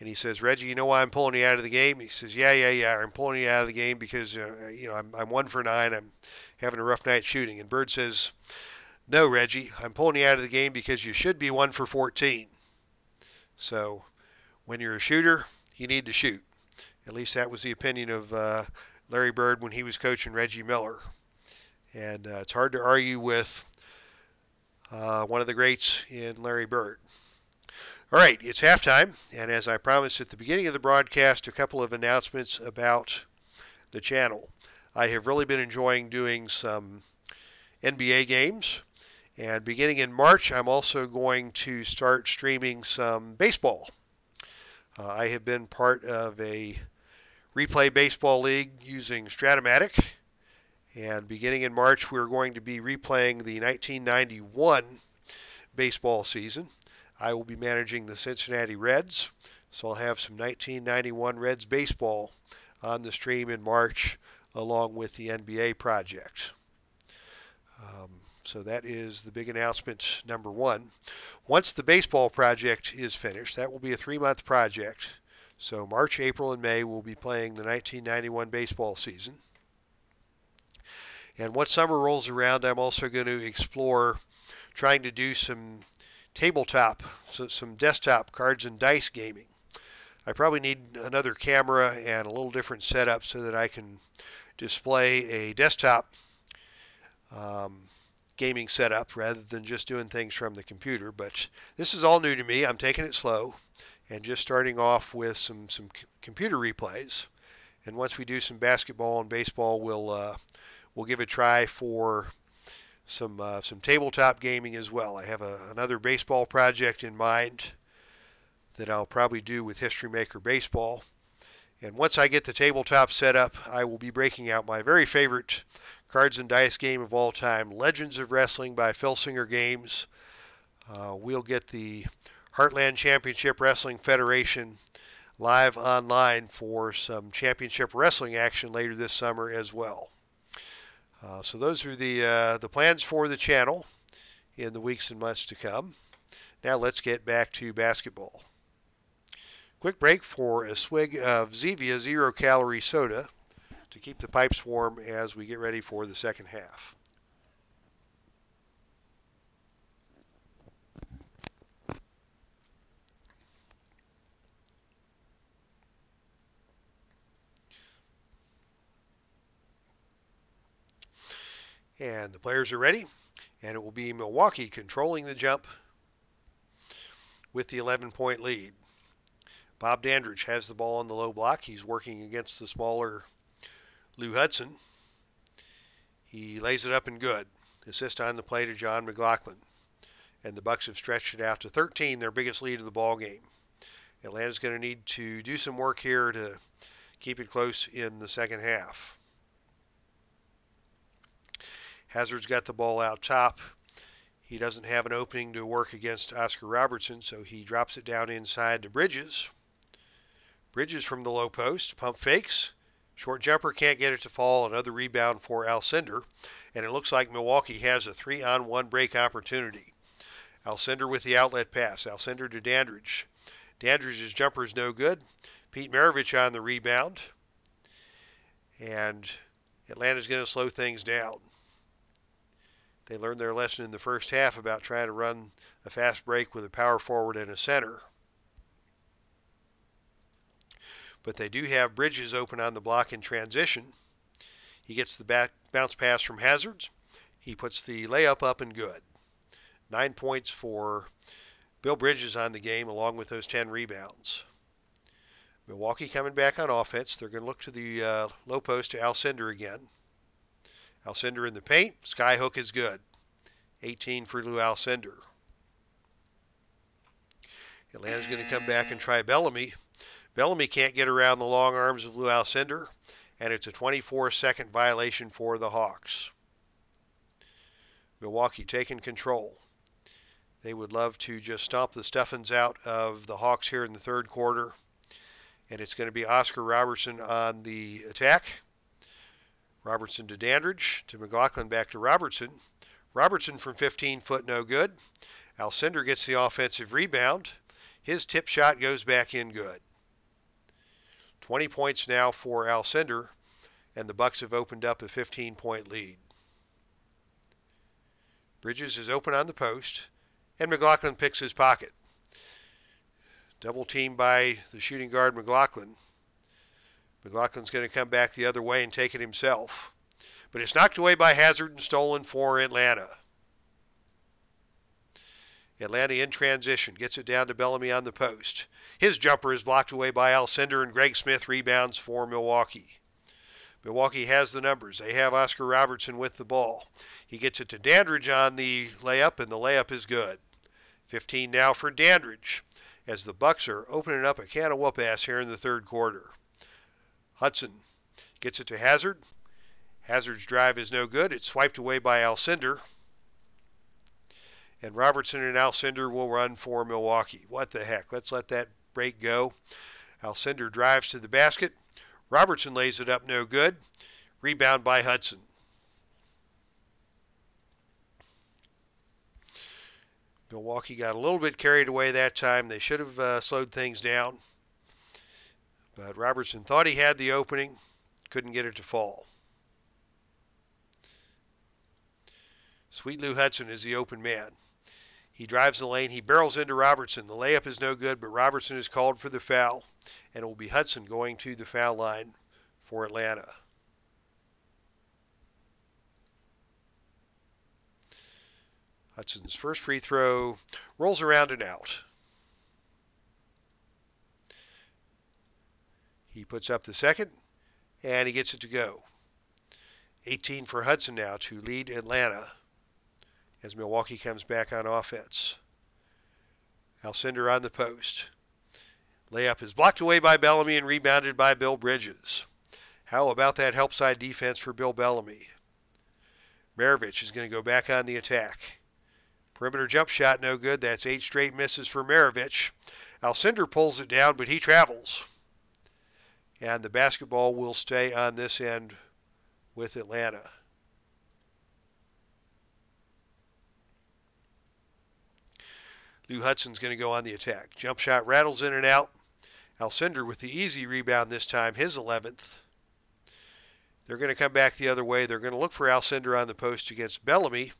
S1: and he says, "Reggie, you know why I'm pulling you out of the game?" He says, Yeah. I'm pulling you out of the game because I'm 1 for 9. I'm having a rough night shooting." And Bird says, "No, Reggie, I'm pulling you out of the game because you should be 1 for 14. So when you're a shooter, you need to shoot." At least that was the opinion of Larry Bird when he was coaching Reggie Miller. And it's hard to argue with one of the greats in Larry Bird. All right, it's halftime, and as I promised at the beginning of the broadcast, a couple of announcements about the channel. I have really been enjoying doing some NBA games, and beginning in March, I'm also going to start streaming some baseball. I have been part of a replay baseball league using Stratomatic, and beginning in March, we're going to be replaying the 1991 baseball season. I will be managing the Cincinnati Reds, so I'll have some 1991 Reds baseball on the stream in March, along with the NBA project. So that is the big announcement number one. Once the baseball project is finished, that will be a 3-month project. So March, April, and May we'll be playing the 1991 baseball season. And once summer rolls around, I'm also going to explore trying to do some tabletop, so some desktop cards and dice gaming. I probably need another camera and a little different setup so that I can display a desktop gaming setup rather than just doing things from the computer. But this is all new to me. I'm taking it slow and just starting off with some computer replays. And once we do some basketball and baseball, we'll give a try for some tabletop gaming as well. I have another baseball project in mind that I'll probably do with History Maker Baseball. And once I get the tabletop set up, I will be breaking out my very favorite cards and dice game of all time, Legends of Wrestling by Phil Singer Games. We'll get the Heartland Championship Wrestling Federation live online for some championship wrestling action later this summer as well. So those are the plans for the channel in the weeks and months to come. Now let's get back to basketball. Quick break for a swig of Zevia zero-calorie soda to keep the pipes warm as we get ready for the second half. And the players are ready, and it will be Milwaukee controlling the jump with the 11-point lead. Bob Dandridge has the ball on the low block. He's working against the smaller Lou Hudson. He lays it up and good. Assist on the play to John McLaughlin. And the Bucks have stretched it out to 13, their biggest lead of the ball game. Atlanta's going to need to do some work here to keep it close in the second half. Hazard's got the ball out top. He doesn't have an opening to work against Oscar Robertson, so he drops it down inside to Bridges. Bridges from the low post, pump fakes. Short jumper can't get it to fall. Another rebound for Alcindor. And it looks like Milwaukee has a 3-on-1 break opportunity. Alcindor with the outlet pass. Alcindor to Dandridge. Dandridge's jumper is no good. Pete Maravich on the rebound. And Atlanta's going to slow things down. They learned their lesson in the first half about trying to run a fast break with a power forward and a center. But they do have Bridges open on the block in transition. He gets the bounce pass from Hazards. He puts the layup up and good. 9 points for Bill Bridges on the game, along with those 10 rebounds. Milwaukee coming back on offense. They're going to look to the low post to Alcindor again. Alcindor in the paint. Skyhook is good. 18 for Lou Alcindor. Atlanta's going to come back and try Bellamy. Bellamy can't get around the long arms of Lou Alcindor, and it's a 24-second violation for the Hawks. Milwaukee taking control. They would love to just stomp the stuffings out of the Hawks here in the third quarter. And it's going to be Oscar Robertson on the attack. Robertson to Dandridge, to McLaughlin, back to Robertson. Robertson from 15 foot, no good. Alcindor gets the offensive rebound. His tip shot goes back in good. 20 points now for Alcindor, and the Bucks have opened up a 15-point lead. Bridges is open on the post, and McLaughlin picks his pocket. Double teamed by the shooting guard McLaughlin. McLaughlin's going to come back the other way and take it himself. But it's knocked away by Hazard and stolen for Atlanta. Atlanta in transition, gets it down to Bellamy on the post. His jumper is blocked away by Alcindor, and Greg Smith rebounds for Milwaukee. Milwaukee has the numbers. They have Oscar Robertson with the ball. He gets it to Dandridge on the layup, and the layup is good. 15 now for Dandridge, as the Bucks are opening up a can of whoop-ass here in the third quarter. Hudson gets it to Hazard. Hazard's drive is no good. It's swiped away by Alcindor. And Robertson and Alcindor will run for Milwaukee. What the heck? Let's let that break go. Alcindor drives to the basket. Robertson lays it up, no good. Rebound by Hudson. Milwaukee got a little bit carried away that time. They should have slowed things down. But Robertson thought he had the opening. Couldn't get it to fall. Sweet Lou Hudson is the open man. He drives the lane. He barrels into Robertson. The layup is no good, but Robertson is called for the foul, and it will be Hudson going to the foul line for Atlanta. Hudson's first free throw rolls around and out. He puts up the second, and he gets it to go. 18 for Hudson now to lead Atlanta as Milwaukee comes back on offense. Alcindor on the post. Layup is blocked away by Bellamy and rebounded by Bill Bridges. How about that help side defense for Bill Bellamy? Maravich is going to go back on the attack. Perimeter jump shot no good. That's 8 straight misses for Maravich. Alcindor pulls it down, but he travels. And the basketball will stay on this end with Atlanta. Lou Hudson's going to go on the attack. Jump shot rattles in and out. Alcindor with the easy rebound this time, his 11th. They're going to come back the other way. They're going to look for Alcindor on the post against Bellamy.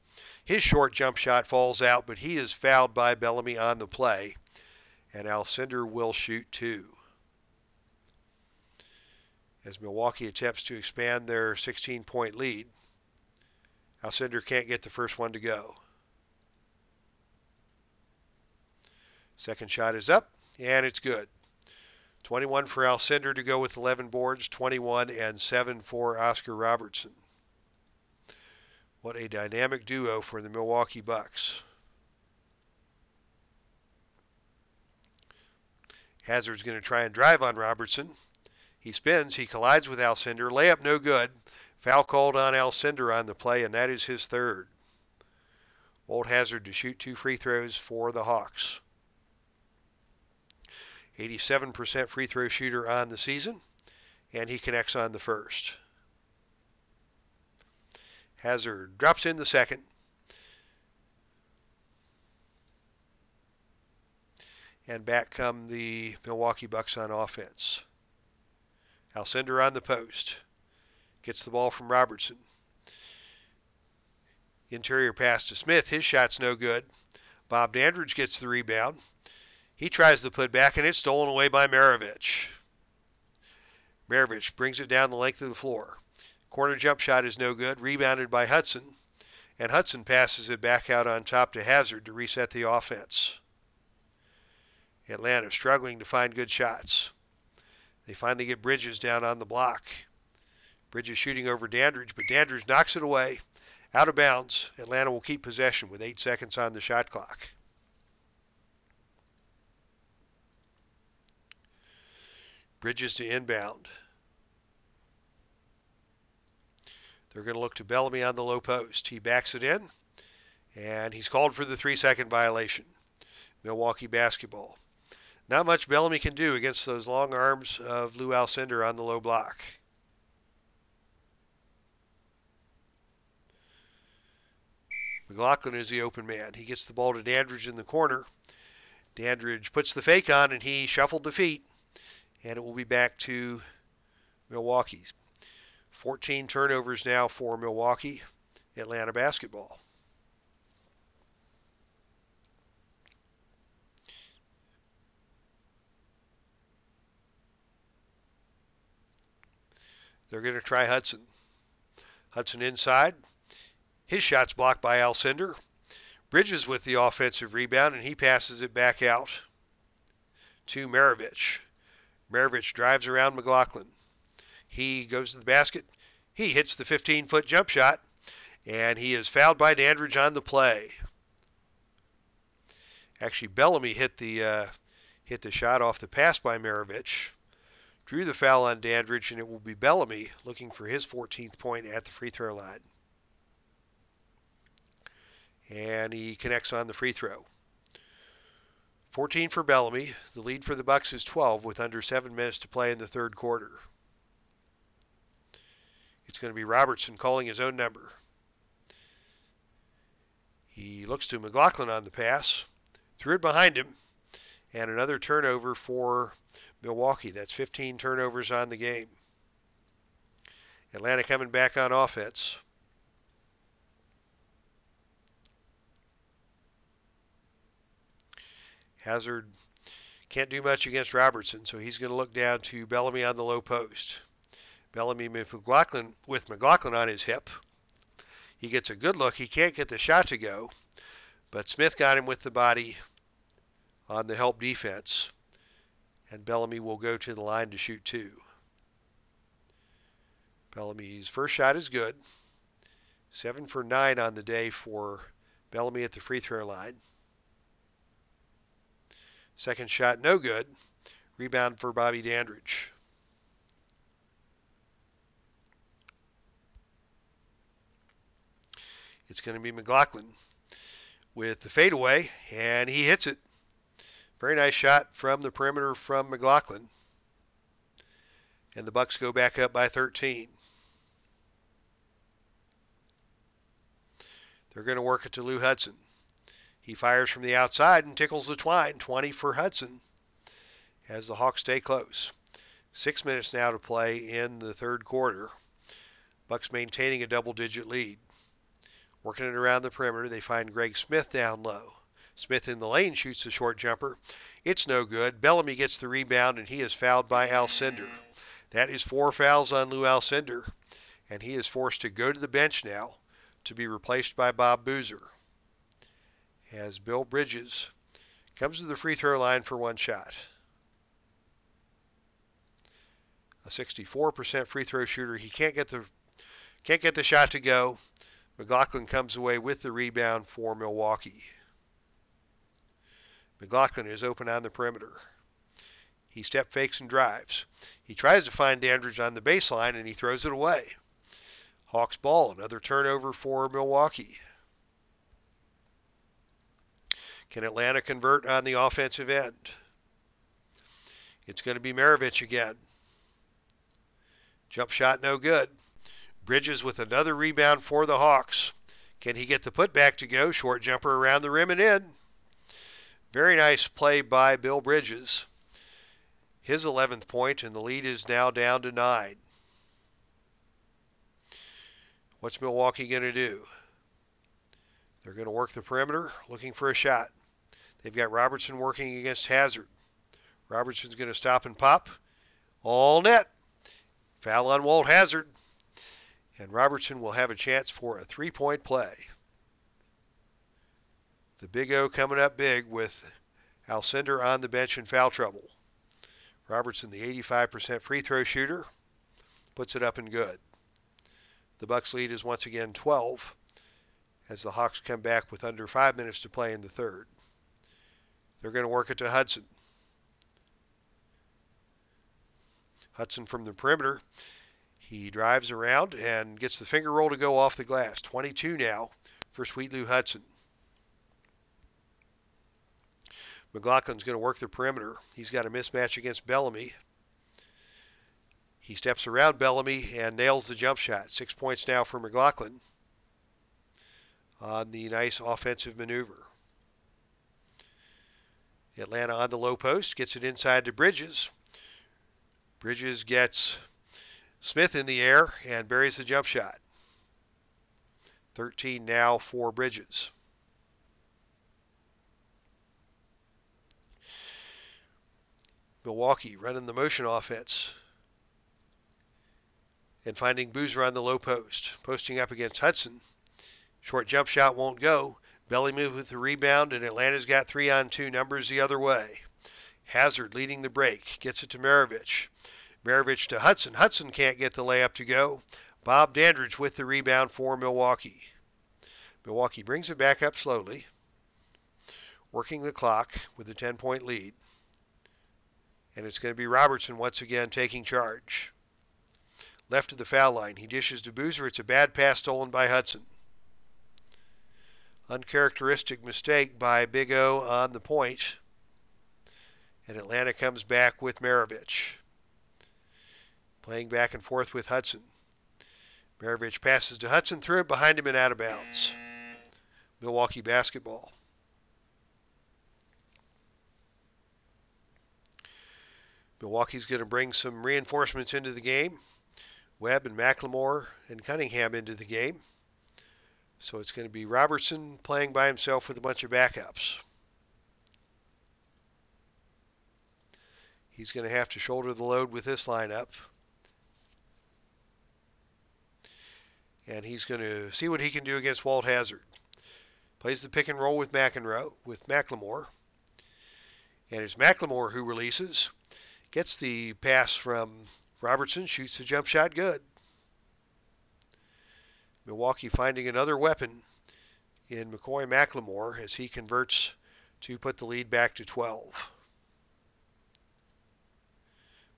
S1: His short jump shot falls out, but he is fouled by Bellamy on the play. And Alcindor will shoot 2. As Milwaukee attempts to expand their 16-point lead, Alcindor can't get the first one to go. Second shot is up, and it's good. 21 for Alcindor to go with 11 boards, 21 and 7 for Oscar Robertson. What a dynamic duo for the Milwaukee Bucks. Hazard's going to try and drive on Robertson. He spins, he collides with Alcindor. Layup no good. Foul called on Alcindor on the play, and that is his third. Old Hazard to shoot 2 free throws for the Hawks. 87% free throw shooter on the season, and he connects on the first. Hazard drops in the second. And back come the Milwaukee Bucks on offense. Alcindor on the post. Gets the ball from Robertson. Interior pass to Smith. His shot's no good. Bob Dandridge gets the rebound. He tries the putback, and it's stolen away by Maravich. Maravich brings it down the length of the floor. Corner jump shot is no good. Rebounded by Hudson. And Hudson passes it back out on top to Hazard to reset the offense. Atlanta struggling to find good shots. They finally get Bridges down on the block. Bridges shooting over Dandridge, but Dandridge knocks it away. Out of bounds. Atlanta will keep possession with 8 seconds on the shot clock. Bridges to inbound. They're going to look to Bellamy on the low post. He backs it in. And he's called for the 3-second violation. Milwaukee basketball. Not much Bellamy can do against those long arms of Lou Alcindor on the low block. McLaughlin is the open man. He gets the ball to Dandridge in the corner. Dandridge puts the fake on, and he shuffled the feet. And it will be back to Milwaukee. 14 turnovers now for Milwaukee. Atlanta basketball. They're going to try Hudson. Hudson inside. His shot's blocked by Alcindor. Bridges with the offensive rebound, and he passes it back out to Maravich. Maravich drives around McLaughlin. He goes to the basket. He hits the 15-foot jump shot, and he is fouled by Dandridge on the play. Actually, Bellamy hit the shot off the pass by Maravich. Drew the foul on Dandridge, and it will be Bellamy looking for his 14th point at the free throw line. And he connects on the free throw. 14 for Bellamy. The lead for the Bucks is 12 with under 7 minutes to play in the third quarter. It's going to be Robertson calling his own number. He looks to McLaughlin on the pass. Threw it behind him. And another turnover for Milwaukee. That's 15 turnovers on the game. Atlanta coming back on offense. Hazard can't do much against Robertson, so he's going to look down to Bellamy on the low post. Bellamy with McLaughlin on his hip. He gets a good look. He can't get the shot to go, but Smith got him with the body on the help defense, and Bellamy will go to the line to shoot two. Bellamy's first shot is good. 7 for 9 on the day for Bellamy at the free throw line. Second shot, no good. Rebound for Bobby Dandridge. It's going to be McLaughlin with the fadeaway, and he hits it. Very nice shot from the perimeter from McLaughlin. And the Bucks go back up by 13. They're going to work it to Lou Hudson. He fires from the outside and tickles the twine. 20 for Hudson as the Hawks stay close. 6 minutes now to play in the third quarter. Bucks maintaining a double-digit lead. Working it around the perimeter, they find Greg Smith down low. Smith in the lane shoots the short jumper. It's no good. Bellamy gets the rebound, and he is fouled by Alcindor. That is 4 fouls on Lou Alcindor, and he is forced to go to the bench now to be replaced by Bob Boozer. As Bill Bridges comes to the free throw line for one shot. A 64% free throw shooter. He can't get the shot to go. McLaughlin comes away with the rebound for Milwaukee. McLaughlin is open on the perimeter. He step fakes and drives. He tries to find Dandridge on the baseline, and he throws it away. Hawks ball, another turnover for Milwaukee. Can Atlanta convert on the offensive end? It's going to be Maravich again. Jump shot no good. Bridges with another rebound for the Hawks. Can he get the putback to go? Short jumper around the rim and in. Very nice play by Bill Bridges. His 11th point, and the lead is now down to 9. What's Milwaukee going to do? They're going to work the perimeter, looking for a shot. They've got Robertson working against Hazard. Robertson's going to stop and pop. All net. Foul on Walt Hazard. And Robertson will have a chance for a 3-point play. The Big O coming up big with Alcindor on the bench in foul trouble. Robertson, the 85% free throw shooter, puts it up and good. The Bucks lead is once again 12 as the Hawks come back with under 5 minutes to play in the third. They're going to work it to Hudson. Hudson from the perimeter. He drives around and gets the finger roll to go off the glass. 22 now for Sweet Lou Hudson. McLaughlin's going to work the perimeter. He's got a mismatch against Bellamy. He steps around Bellamy and nails the jump shot. 6 points now for McLaughlin on the nice offensive maneuver. Atlanta on the low post, gets it inside to Bridges. Bridges gets Smith in the air and buries the jump shot. 13 now for Bridges. Milwaukee running the motion offense and finding Boozer on the low post. Posting up against Hudson. Short jump shot won't go. Bellamy with the rebound, and Atlanta's got 3-on-2 numbers the other way. Hazard leading the break. Gets it to Maravich. Maravich to Hudson. Hudson can't get the layup to go. Bob Dandridge with the rebound for Milwaukee. Milwaukee brings it back up slowly, working the clock with a 10-point lead. And it's going to be Robertson once again taking charge. Left of the foul line. He dishes to Boozer. It's a bad pass stolen by Hudson. Uncharacteristic mistake by Big O on the point. And Atlanta comes back with Maravich. Playing back and forth with Hudson. Maravich passes to Hudson, threw it behind him and out of bounds. Milwaukee basketball. Milwaukee's going to bring some reinforcements into the game. Webb and McLemore and Cunningham into the game. So it's going to be Robertson playing by himself with a bunch of backups. He's going to have to shoulder the load with this lineup. And he's going to see what he can do against Walt Hazard. Plays the pick and roll with McLemore. And it's McLemore who releases. Gets the pass from Robertson, shoots the jump shot good. Milwaukee finding another weapon in McCoy McLemore as he converts to put the lead back to 12.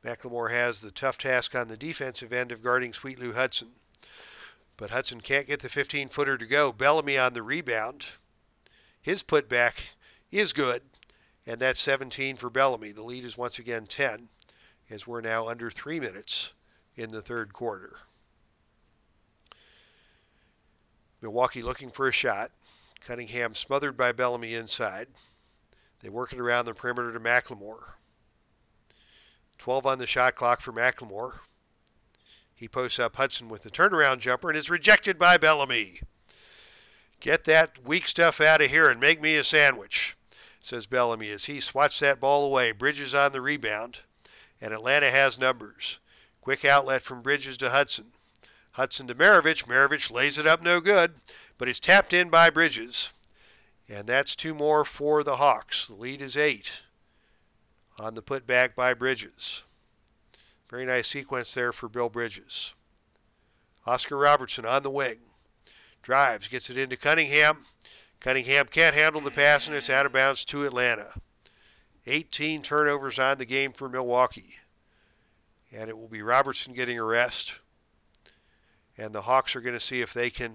S1: McLemore has the tough task on the defensive end of guarding Sweet Lou Hudson. But Hudson can't get the 15-footer to go. Bellamy on the rebound. His putback is good, and that's 17 for Bellamy. The lead is once again 10, as we're now under 3 minutes in the third quarter. Milwaukee looking for a shot. Cunningham smothered by Bellamy inside. They work it around the perimeter to McLemore. 12 on the shot clock for McLemore. He posts up Hudson with the turnaround jumper and is rejected by Bellamy. Get that weak stuff out of here and make me a sandwich, says Bellamy as he swats that ball away. Bridges on the rebound, and Atlanta has numbers. Quick outlet from Bridges to Hudson. Hudson to Maravich. Maravich lays it up no good, but it's tapped in by Bridges. And that's 2 more for the Hawks. The lead is 8 on the putback by Bridges. Very nice sequence there for Bill Bridges. Oscar Robertson on the wing. Drives, gets it into Cunningham. Cunningham can't handle the pass, and it's out of bounds to Atlanta. 18 turnovers on the game for Milwaukee. And it will be Robertson getting a rest. And the Hawks are going to see if they can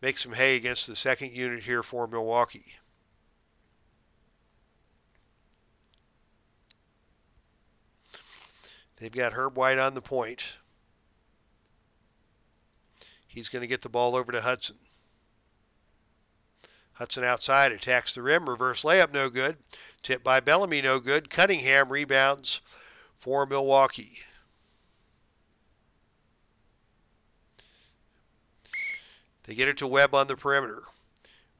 S1: make some hay against the second unit here for Milwaukee. They've got Herb White on the point. He's going to get the ball over to Hudson. Hudson outside, attacks the rim, reverse layup, no good. Tipped by Bellamy, no good. Cunningham rebounds for Milwaukee. They get it to Webb on the perimeter.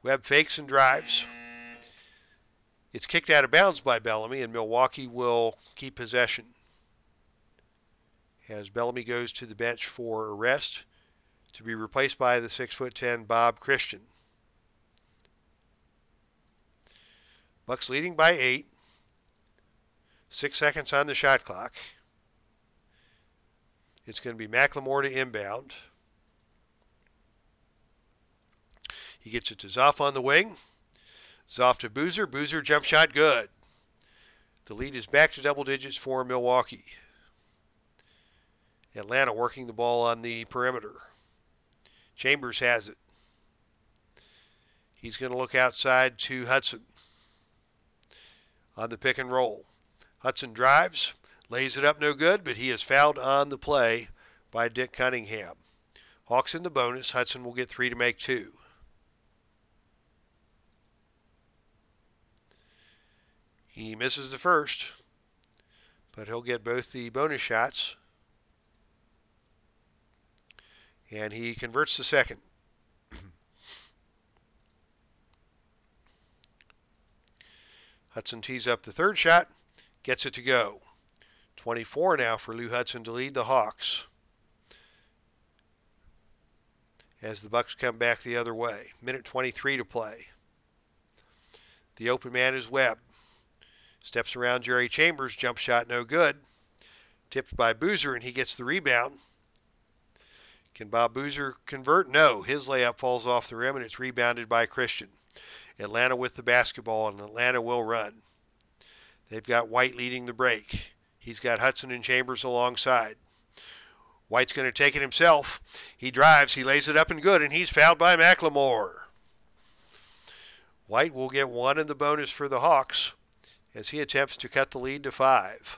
S1: Webb fakes and drives. It's kicked out of bounds by Bellamy, and Milwaukee will keep possession. As Bellamy goes to the bench for a rest, to be replaced by the 6'10" Bob Christian. Bucks leading by 8. 6 seconds on the shot clock. It's going to be McLemore to inbound. He gets it to Zoff on the wing. Zoff to Boozer. Boozer jump shot good. The lead is back to double digits for Milwaukee. Atlanta working the ball on the perimeter. Chambers has it. He's going to look outside to Hudson. on the pick and roll. Hudson drives, lays it up no good, but he is fouled on the play by Dick Cunningham. Hawks in the bonus. Hudson will get 3 to make 2. He misses the first, but he'll get both the bonus shots, and he converts the second. Hudson tees up the third shot, gets it to go. 24 now for Lou Hudson to lead the Hawks as the Bucks come back the other way. Minute 23 to play. The open man is Webb. Steps around Jerry Chambers, jump shot no good. Tipped by Boozer, and he gets the rebound. Can Bob Boozer convert? No. His layup falls off the rim, and it's rebounded by Christian. Atlanta with the basketball, and Atlanta will run. They've got White leading the break. He's got Hudson and Chambers alongside. White's going to take it himself. He drives, he lays it up and good, and he's fouled by McLemore. White will get 1 in the bonus for the Hawks as he attempts to cut the lead to 5.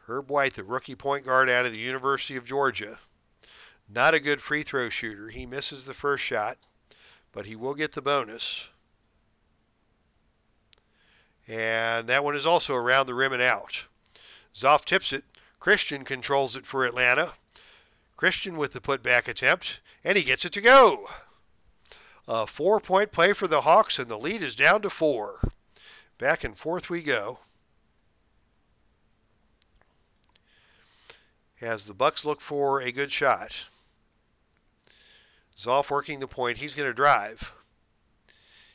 S1: Herb White, the rookie point guard out of the University of Georgia. Not a good free throw shooter. He misses the first shot, but he will get the bonus. And that one is also around the rim and out. Zoff tips it. Christian controls it for Atlanta. Christian with the putback attempt, and he gets it to go. A 4-point play for the Hawks, and the lead is down to 4. Back and forth we go. As the Bucks look for a good shot. Zoff working the point. He's going to drive.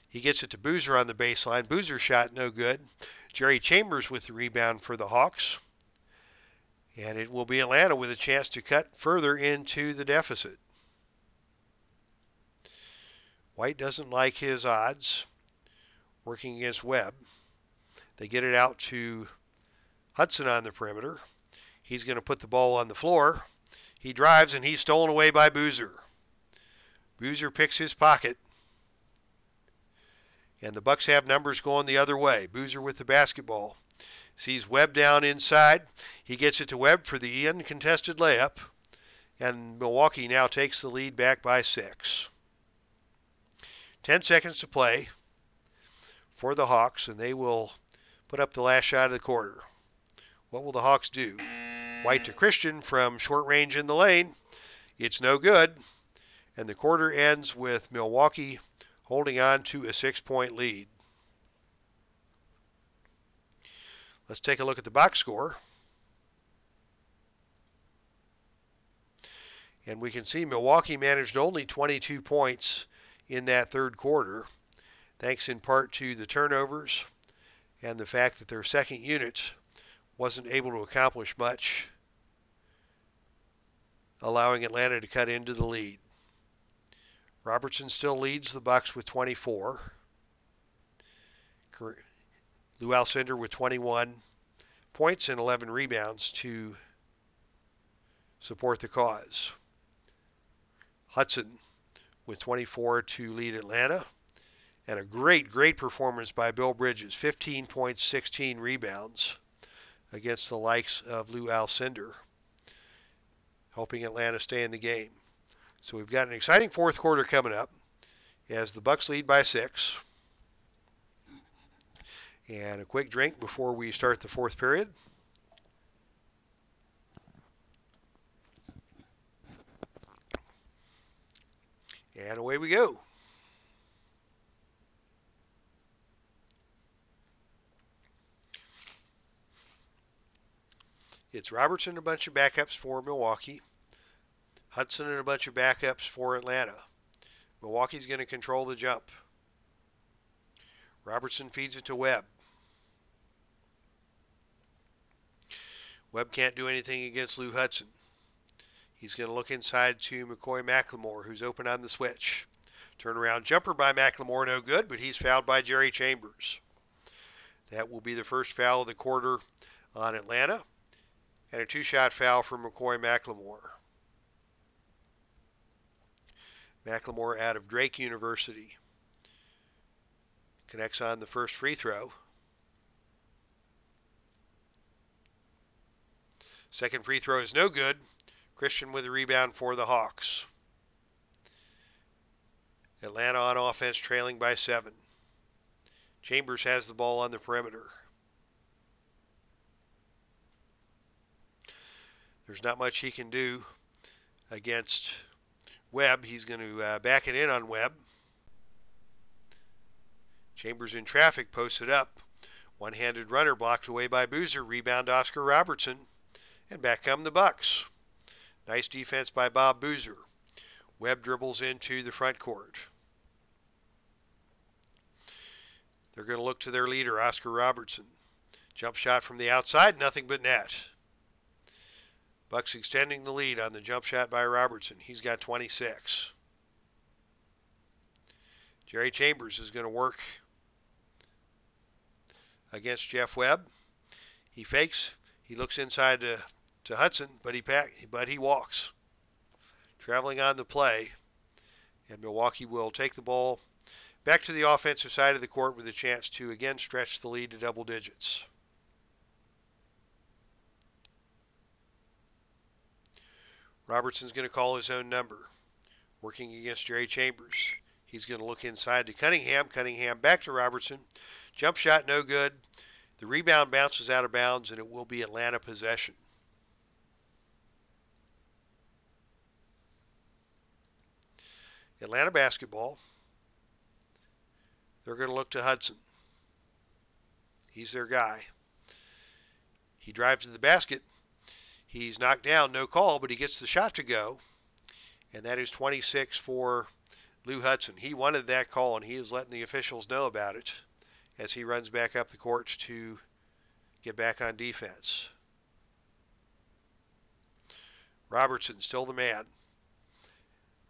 S1: He gets it to Boozer on the baseline. Boozer shot no good. Jerry Chambers with the rebound for the Hawks. And it will be Atlanta with a chance to cut further into the deficit. White doesn't like his odds working against Webb. They get it out to Hudson on the perimeter. He's going to put the ball on the floor. He drives, and he's stolen away by Boozer. Boozer picks his pocket. And the Bucks have numbers going the other way. Boozer with the basketball. Sees Webb down inside. He gets it to Webb for the uncontested layup. And Milwaukee now takes the lead back by 6. 10 seconds to play for the Hawks, and they will put up the last shot of the quarter. What will the Hawks do? White to Christian from short range in the lane. It's no good. And the quarter ends with Milwaukee holding on to a 6-point lead. Let's take a look at the box score. And we can see Milwaukee managed only 22 points in that third quarter, thanks in part to the turnovers and the fact that their second unit wasn't able to accomplish much, allowing Atlanta to cut into the lead. Robertson still leads the Bucks with 24. Lou Alcindor with 21 points and 11 rebounds to support the cause. Hudson with 24 to lead Atlanta. And a great performance by Bill Bridges. 15 points, 16 rebounds against the likes of Lou Alcindor, helping Atlanta stay in the game. So we've got an exciting fourth quarter coming up as the Bucks lead by 6. And a quick drink before we start the fourth period. And away we go. It's Robertson and a bunch of backups for Milwaukee. Hudson and a bunch of backups for Atlanta. Milwaukee's going to control the jump. Robertson feeds it to Webb. Webb can't do anything against Lou Hudson. He's going to look inside to McCoy-McLemore, who's open on the switch. Turnaround jumper by McLemore, no good, but he's fouled by Jerry Chambers. That will be the first foul of the quarter on Atlanta, and a 2-shot foul for McCoy-McLemore. McLemore out of Drake University. Connects on the first free throw. Second free throw is no good. Christian with the rebound for the Hawks. Atlanta on offense, trailing by 7. Chambers has the ball on the perimeter. There's not much he can do against Webb. He's going to back it in on Webb. Chambers in traffic, posted up. One-handed runner blocked away by Boozer. Rebound Oscar Robertson. And back come the Bucks. Nice defense by Bob Boozer. Webb dribbles into the front court. They're going to look to their leader, Oscar Robertson. Jump shot from the outside, nothing but net. Bucks extending the lead on the jump shot by Robertson. He's got 26. Jerry Chambers is going to work against Jeff Webb. He fakes. He looks inside to Hudson, but he walks. Traveling on the play, and Milwaukee will take the ball back to the offensive side of the court with a chance to again stretch the lead to double digits. Robertson's going to call his own number, working against Jerry Chambers. He's going to look inside to Cunningham. Cunningham back to Robertson. Jump shot no good. The rebound bounces out of bounds, and it will be Atlanta possession. Atlanta basketball. They're going to look to Hudson. He's their guy. He drives to the basket. He's knocked down, no call, but he gets the shot to go. And that is 26 for Lou Hudson. He wanted that call, and he is letting the officials know about it as he runs back up the court to get back on defense. Robertson, still the man.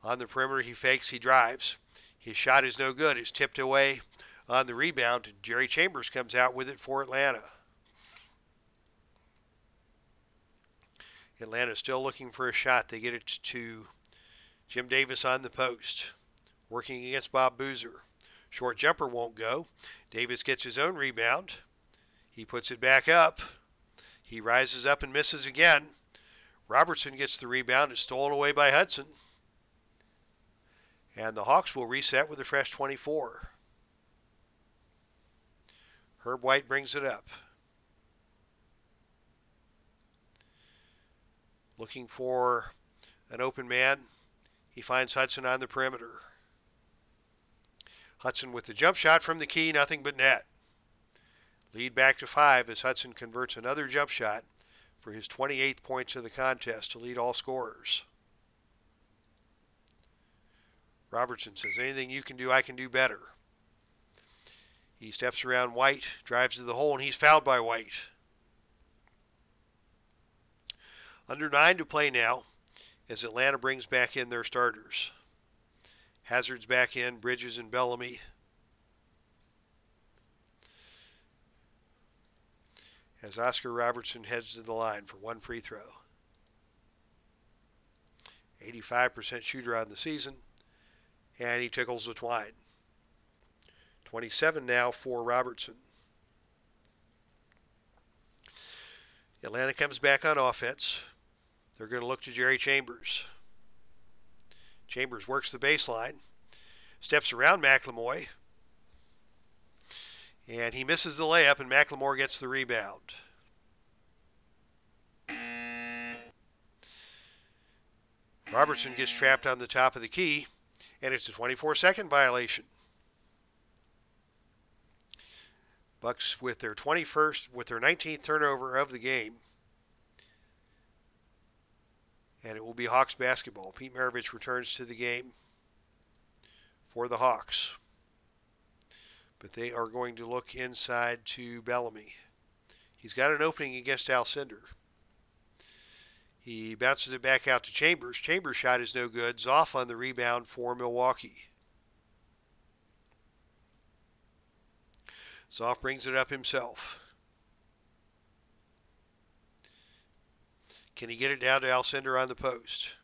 S1: On the perimeter, he fakes, he drives. His shot is no good. It's tipped away on the rebound. Jerry Chambers comes out with it for Atlanta. Atlanta still looking for a shot. They get it to Jim Davis on the post. Working against Bob Boozer. Short jumper won't go. Davis gets his own rebound. He puts it back up. He rises up and misses again. Robertson gets the rebound. It's stolen away by Hudson. And the Hawks will reset with a fresh 24. Herb White brings it up. Looking for an open man. He finds Hudson on the perimeter. Hudson with the jump shot from the key, nothing but net. Lead back to 5 as Hudson converts another jump shot for his 28th points of the contest to lead all scorers. Robertson says, anything you can do, I can do better. He steps around White, drives to the hole, and he's fouled by White. Under 9 to play now as Atlanta brings back in their starters. Hazard's back in, Bridges and Bellamy. As Oscar Robertson heads to the line for one free throw. 85% shooter on the season. And he tickles the twine. 27 now for Robertson. Atlanta comes back on offense. They're going to look to Jerry Chambers. Chambers works the baseline. Steps around McLemoy. And he misses the layup, and McLemore gets the rebound. Robertson gets trapped on the top of the key. And it's a 24-second violation. Bucks with their 19th turnover of the game. And it will be Hawks basketball. Pete Maravich returns to the game for the Hawks. But they are going to look inside to Bellamy. He's got an opening against Alcindor. He bounces it back out to Chambers. Chambers' shot is no good. Zoff on the rebound for Milwaukee. Zoff brings it up himself. Can he get it down to Alcindor on the post?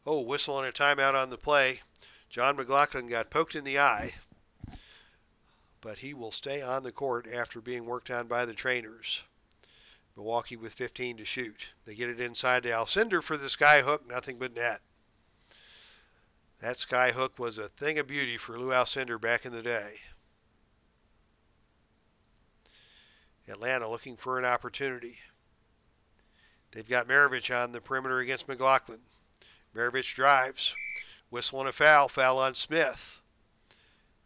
S1: Oh, whistle and a timeout on the play. John McLaughlin got poked in the eye but he will stay on the court after being worked on by the trainers. Milwaukee with 15 to shoot. They get it inside to Alcindor for the sky hook, nothing but net. That sky hook was a thing of beauty for Lou Alcindor back in the day. Atlanta looking for an opportunity. They've got Maravich on the perimeter against McLaughlin. Maravich drives. Whistle and a foul. Foul on Smith.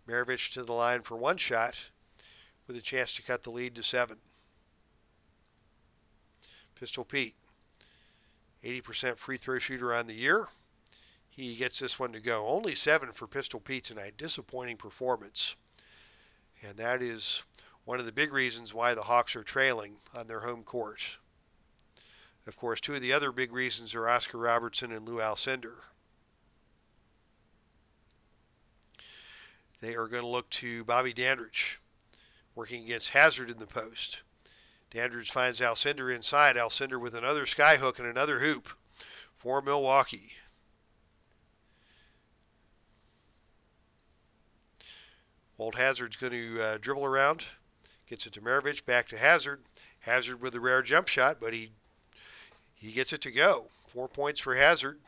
S1: Maravich to the line for one shot with a chance to cut the lead to 7. Pistol Pete, 80% free throw shooter on the year. He gets this one to go. Only 7 for Pistol Pete tonight. Disappointing performance. And that is one of the big reasons why the Hawks are trailing on their home court. Of course, 2 of the other big reasons are Oscar Robertson and Lou Alcindor. They are going to look to Bobby Dandridge, working against Hazard in the post. Dandridge finds Alcindor inside. Alcindor with another sky hook and another hoop for Milwaukee. Walt Hazard's going to dribble around. Gets it to Maravich, back to Hazard. Hazard with a rare jump shot, but he gets it to go. 4 points for Hazard.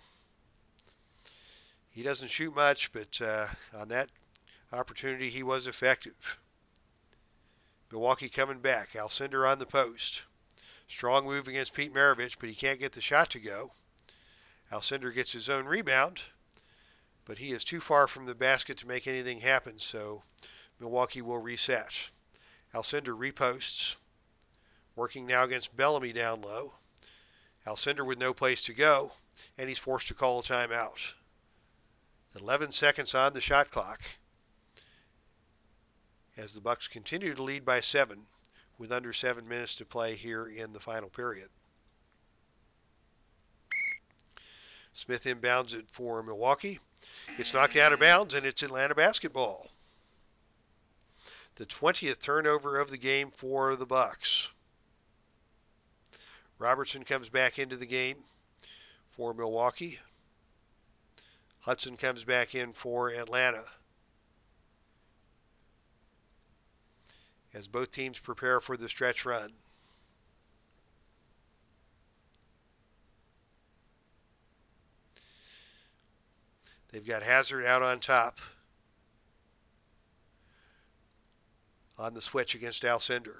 S1: He doesn't shoot much, but on that opportunity he was effective. Milwaukee coming back. Alcindor on the post. Strong move against Pete Maravich, but he can't get the shot to go. Alcindor gets his own rebound, but he is too far from the basket to make anything happen, so Milwaukee will reset. Alcindor reposts, working now against Bellamy down low. Alcindor with no place to go, and he's forced to call a timeout. 11 seconds on the shot clock as the Bucks continue to lead by 7 with under 7 minutes to play here in the final period. Smith inbounds it for Milwaukee. It's knocked out of bounds, and it's Atlanta basketball. The 20th turnover of the game for the Bucks. Robertson comes back into the game for Milwaukee. Hudson comes back in for Atlanta. As both teams prepare for the stretch run. They've got Hazard out on top on the switch against Alcindor.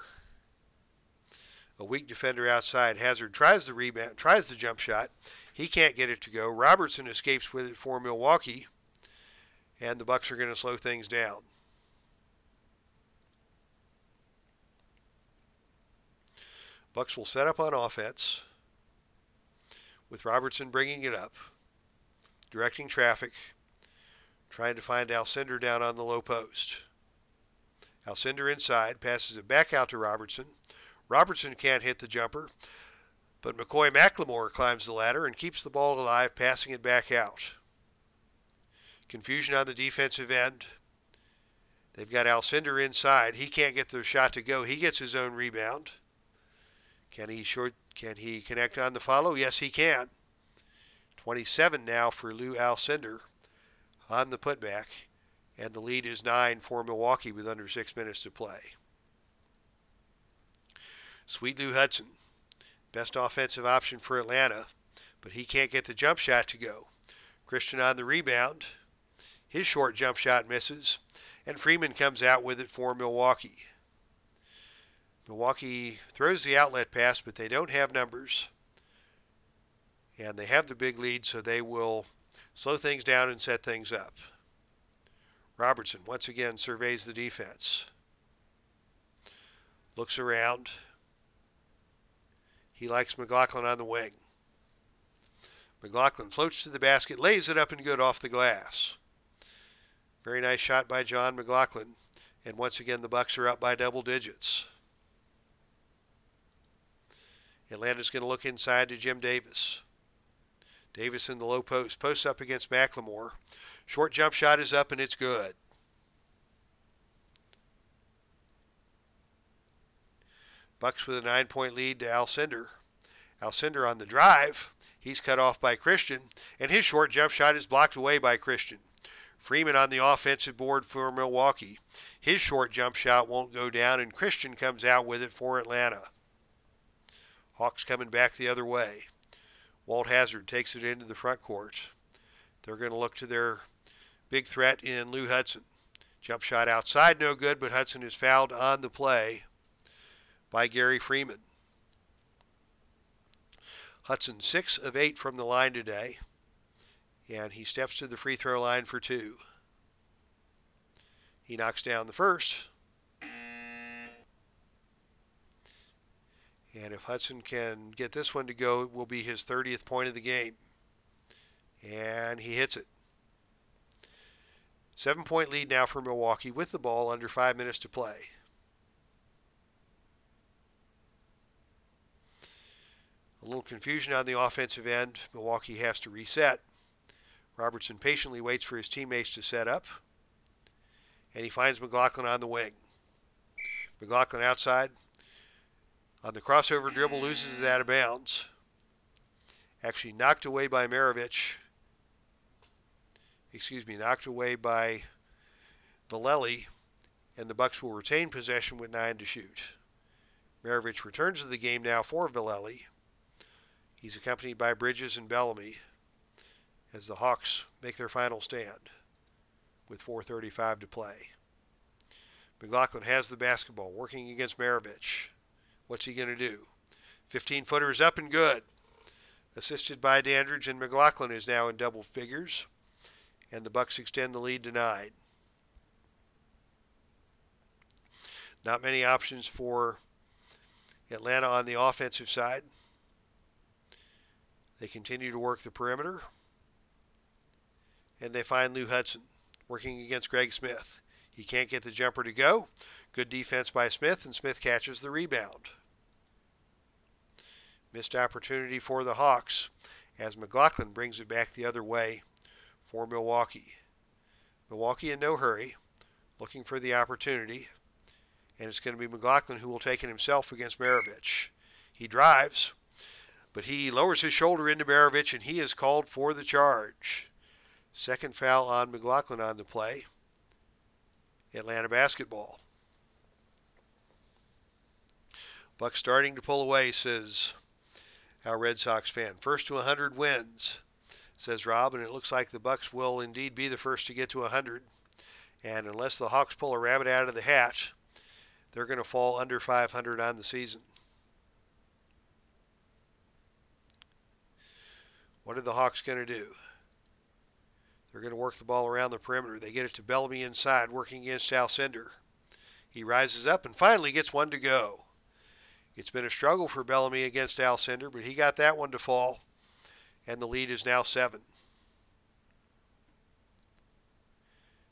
S1: A weak defender outside. Hazard tries the rebound, tries the jump shot. He can't get it to go. Robertson escapes with it for Milwaukee, and the Bucks are going to slow things down. Bucks will set up on offense with Robertson bringing it up, directing traffic, trying to find Alcindor down on the low post. Alcindor inside, passes it back out to Robertson. Robertson can't hit the jumper, but McCoy-McLemore climbs the ladder and keeps the ball alive, passing it back out. Confusion on the defensive end. They've got Alcindor inside. He can't get the shot to go. He gets his own rebound. Can he connect on the follow? Yes, he can. 27 now for Lou Alcindor on the putback, and the lead is 9 for Milwaukee with under 6 minutes to play. Sweet Lou Hudson, best offensive option for Atlanta, but he can't get the jump shot to go. Christian on the rebound. His short jump shot misses, and Freeman comes out with it for Milwaukee. Milwaukee throws the outlet pass, but they don't have numbers. And they have the big lead, so they will slow things down and set things up. Robertson once again surveys the defense. Looks around. He likes McLaughlin on the wing. McLaughlin floats to the basket, lays it up and good off the glass. Very nice shot by John McLaughlin. And once again, the Bucks are up by double digits. Atlanta's going to look inside to Jim Davis. Davis in the low post. Posts up against McLemore. Short jump shot is up and it's good. Bucks with a 9-point lead to Alcindor. Alcindor on the drive. He's cut off by Christian. And his short jump shot is blocked away by Christian. Freeman on the offensive board for Milwaukee. His short jump shot won't go down, and Christian comes out with it for Atlanta. Hawks coming back the other way. Walt Hazzard takes it into the front court. They're going to look to their big threat in Lou Hudson. Jump shot outside, no good, but Hudson is fouled on the play by Gary Freeman. Hudson 6 of 8 from the line today, and he steps to the free throw line for 2. He knocks down the first. And if Hudson can get this one to go, it will be his 30th point of the game. And he hits it. 7-point lead now for Milwaukee with the ball under 5 minutes to play. A little confusion on the offensive end. Milwaukee has to reset. Robertson patiently waits for his teammates to set up. And he finds McLaughlin on the wing. McLaughlin outside. On the crossover dribble, loses it out of bounds. Actually knocked away by knocked away by Vallely, and the Bucks will retain possession with 9 to shoot. Maravich returns to the game now for Vallely. He's accompanied by Bridges and Bellamy as the Hawks make their final stand with 4:35 to play. McLaughlin has the basketball, working against Maravich. What's he going to do? 15-footer is up and good. Assisted by Dandridge, and McLaughlin is now in double figures. And the Bucks extend the lead to 9. Not many options for Atlanta on the offensive side. They continue to work the perimeter. And they find Lou Hudson working against Greg Smith. He can't get the jumper to go. Good defense by Smith, and Smith catches the rebound. Missed opportunity for the Hawks as McLaughlin brings it back the other way for Milwaukee. Milwaukee in no hurry, looking for the opportunity, and it's going to be McLaughlin who will take it himself against Maravich. He drives, but he lowers his shoulder into Maravich, and he is called for the charge. Second foul on McLaughlin on the play. Atlanta basketball. Bucks starting to pull away, says our Red Sox fan. First to 100 wins, says Rob, and it looks like the Bucks will indeed be the first to get to 100. And unless the Hawks pull a rabbit out of the hat, they're going to fall under 500 on the season. What are the Hawks going to do? They're going to work the ball around the perimeter. They get it to Bellamy inside, working against Alcindor. He rises up and finally gets one to go. It's been a struggle for Bellamy against Alcindor, but he got that one to fall, and the lead is now 7.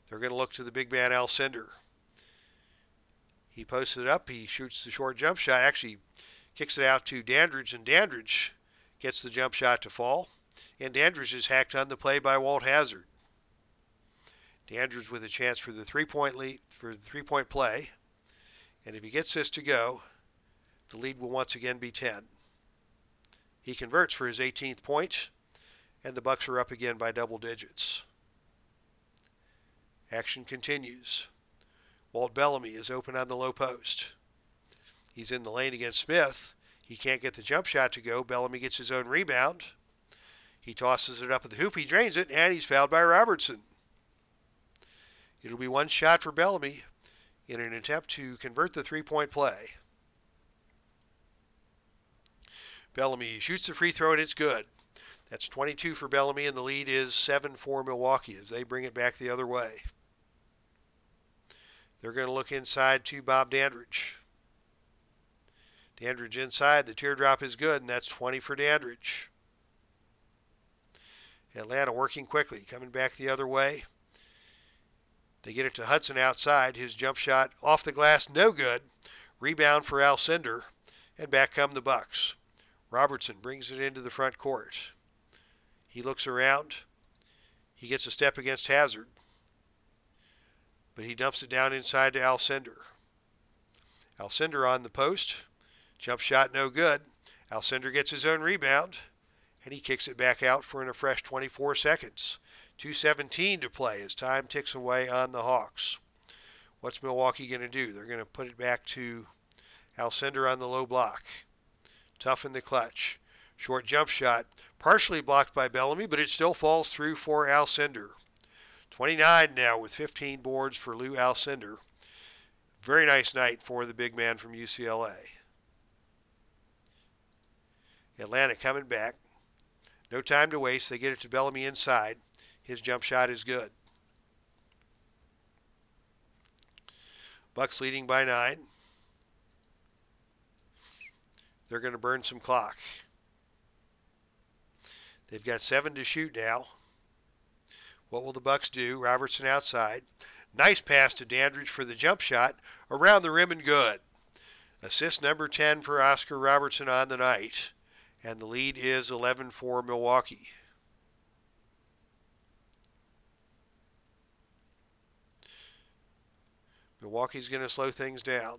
S1: They're going to look to the big man Alcindor. He posts it up. He shoots the short jump shot. Actually kicks it out to Dandridge, and Dandridge gets the jump shot to fall. And Dandridge is hacked on the play by Walt Hazzard. Dandridge with a chance for the three-point lead, for the three-point play. And if he gets this to go, the lead will once again be 10. He converts for his 18th point, and the Bucks are up again by double digits. Action continues. Walt Bellamy is open on the low post. He's in the lane against Smith. He can't get the jump shot to go. Bellamy gets his own rebound. He tosses it up at the hoop. He drains it, and he's fouled by Robertson. It'll be one shot for Bellamy in an attempt to convert the three-point play. Bellamy shoots the free throw, and it's good. That's 22 for Bellamy, and the lead is 7 for Milwaukee as they bring it back the other way. They're going to look inside to Bob Dandridge. Dandridge inside. The teardrop is good, and that's 20 for Dandridge. Atlanta working quickly, coming back the other way. They get it to Hudson outside. His jump shot off the glass, no good. Rebound for Alcindor, and back come the Bucks. Robertson brings it into the front court. He looks around. He gets a step against Hazzard, but he dumps it down inside to Alcindor. Alcindor on the post. Jump shot no good. Alcindor gets his own rebound, and he kicks it back out for a fresh 24 seconds. 2:17 to play as time ticks away on the Hawks. What's Milwaukee going to do? They're going to put it back to Alcindor on the low block. Tough in the clutch. Short jump shot, partially blocked by Bellamy, but it still falls through for Alcindor. 29 now with 15 boards for Lou Alcindor. Very nice night for the big man from UCLA. Atlanta coming back. No time to waste. They get it to Bellamy inside. His jump shot is good. Bucks leading by 9. They're going to burn some clock. They've got 7 to shoot now. What will the Bucks do? Robertson outside. Nice pass to Dandridge for the jump shot. Around the rim and good. Assist number 10 for Oscar Robertson on the night. And the lead is 11 for Milwaukee. Milwaukee's going to slow things down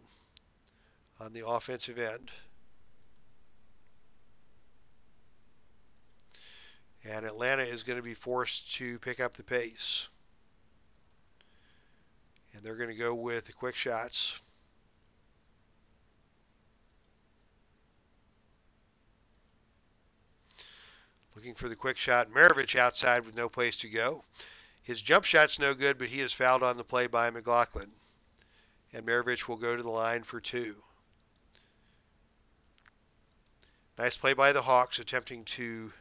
S1: on the offensive end. And Atlanta is going to be forced to pick up the pace. And they're going to go with the quick shots. Looking for the quick shot. Maravich outside with no place to go. His jump shot's no good, but he is fouled on the play by McLaughlin. And Maravich will go to the line for 2. Nice play by the Hawks, attempting to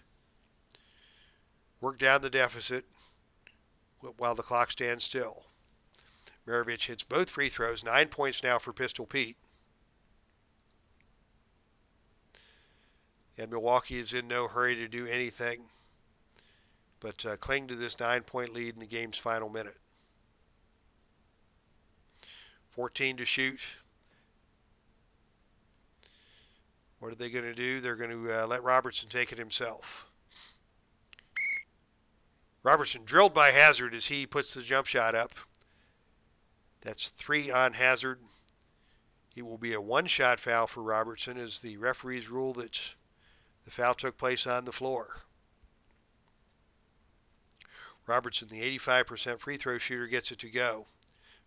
S1: work down the deficit while the clock stands still. Maravich hits both free throws. 9 points now for Pistol Pete. And Milwaukee is in no hurry to do anything but cling to this 9-point lead in the game's final minute. 14 to shoot. What are they going to do? They're going to let Robertson take it himself. Robertson drilled by Hazard as he puts the jump shot up. That's 3 on Hazard. It will be a one-shot foul for Robertson as the referees rule that the foul took place on the floor. Robertson, the 85% free throw shooter, gets it to go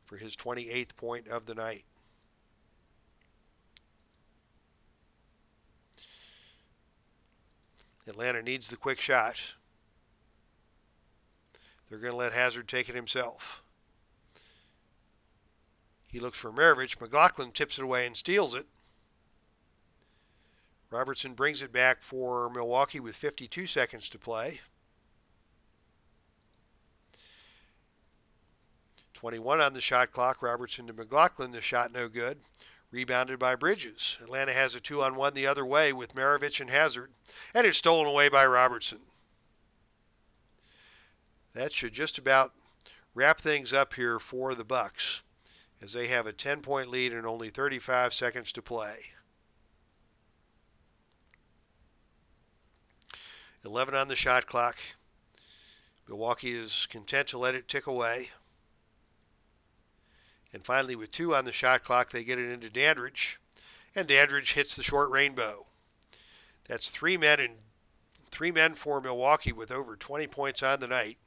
S1: for his 28th point of the night. Atlanta needs the quick shot. They're going to let Hazard take it himself. He looks for Maravich. McLaughlin tips it away and steals it. Robertson brings it back for Milwaukee with 52 seconds to play. 21 on the shot clock. Robertson to McLaughlin. The shot no good. Rebounded by Bridges. Atlanta has a 2-on-1 the other way with Maravich and Hazard. And it's stolen away by Robertson. That should just about wrap things up here for the Bucks, as they have a 10-point lead and only 35 seconds to play. 11 on the shot clock. Milwaukee is content to let it tick away. And finally, with 2 on the shot clock, they get it into Dandridge. And Dandridge hits the short rainbow. That's 3 men for Milwaukee with over 20 points on the night,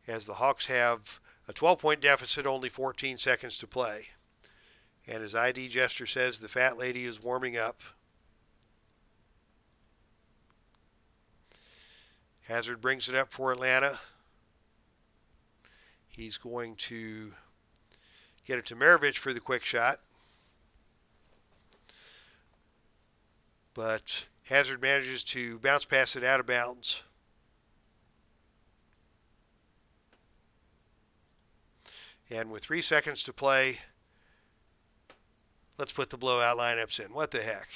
S1: as the Hawks have a 12-point deficit, only 14 seconds to play. And as ID Jester says, the fat lady is warming up. Hazard brings it up for Atlanta. He's going to get it to Maravich for the quick shot. But Hazard manages to bounce past it out of bounds. And with 3 seconds to play, let's put the blowout lineups in. What the heck?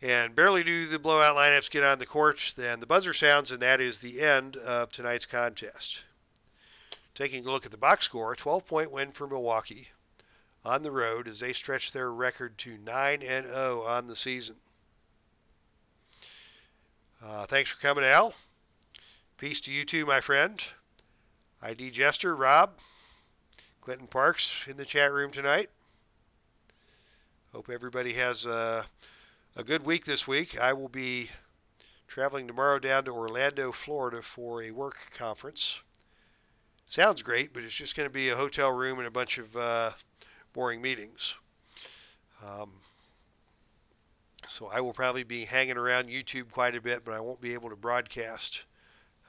S1: And barely do the blowout lineups get on the court, then the buzzer sounds, and that is the end of tonight's contest. Taking a look at the box score, a 12-point win for Milwaukee on the road as they stretch their record to 9-0 on the season. Thanks for coming, Al. Peace to you too, my friend. ID Jester, Rob, Clinton Parks in the chat room tonight. Hope everybody has a good week this week. I will be traveling tomorrow down to Orlando, Florida for a work conference. Sounds great, but it's just going to be a hotel room and a bunch of boring meetings. So I will probably be hanging around YouTube quite a bit, but I won't be able to broadcast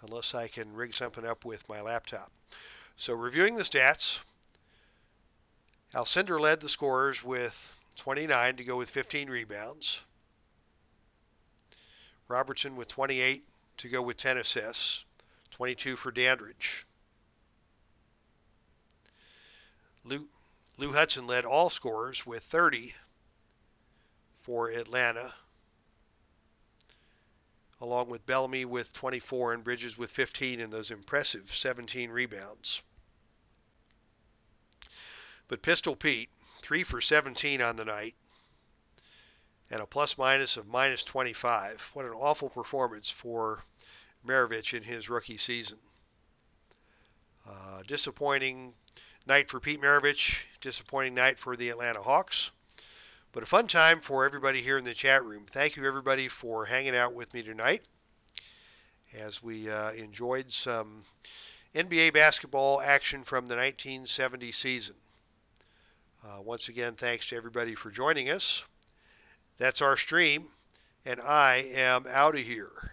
S1: unless I can rig something up with my laptop. So reviewing the stats, Alcindor led the scorers with 29 to go with 15 rebounds. Robertson with 28 to go with 10 assists, 22 for Dandridge. Lou Hudson led all scorers with 30 for Atlanta, along with Bellamy with 24 and Bridges with 15 and those impressive 17 rebounds. But Pistol Pete, 3 for 17 on the night, and a plus-minus of minus 25. What an awful performance for Maravich in his rookie season. Disappointing night for Pete Maravich, disappointing night for the Atlanta Hawks, but a fun time for everybody here in the chat room. Thank you, everybody, for hanging out with me tonight as we enjoyed some NBA basketball action from the 1970 season. Once again, thanks to everybody for joining us. That's our stream, and I am out of here.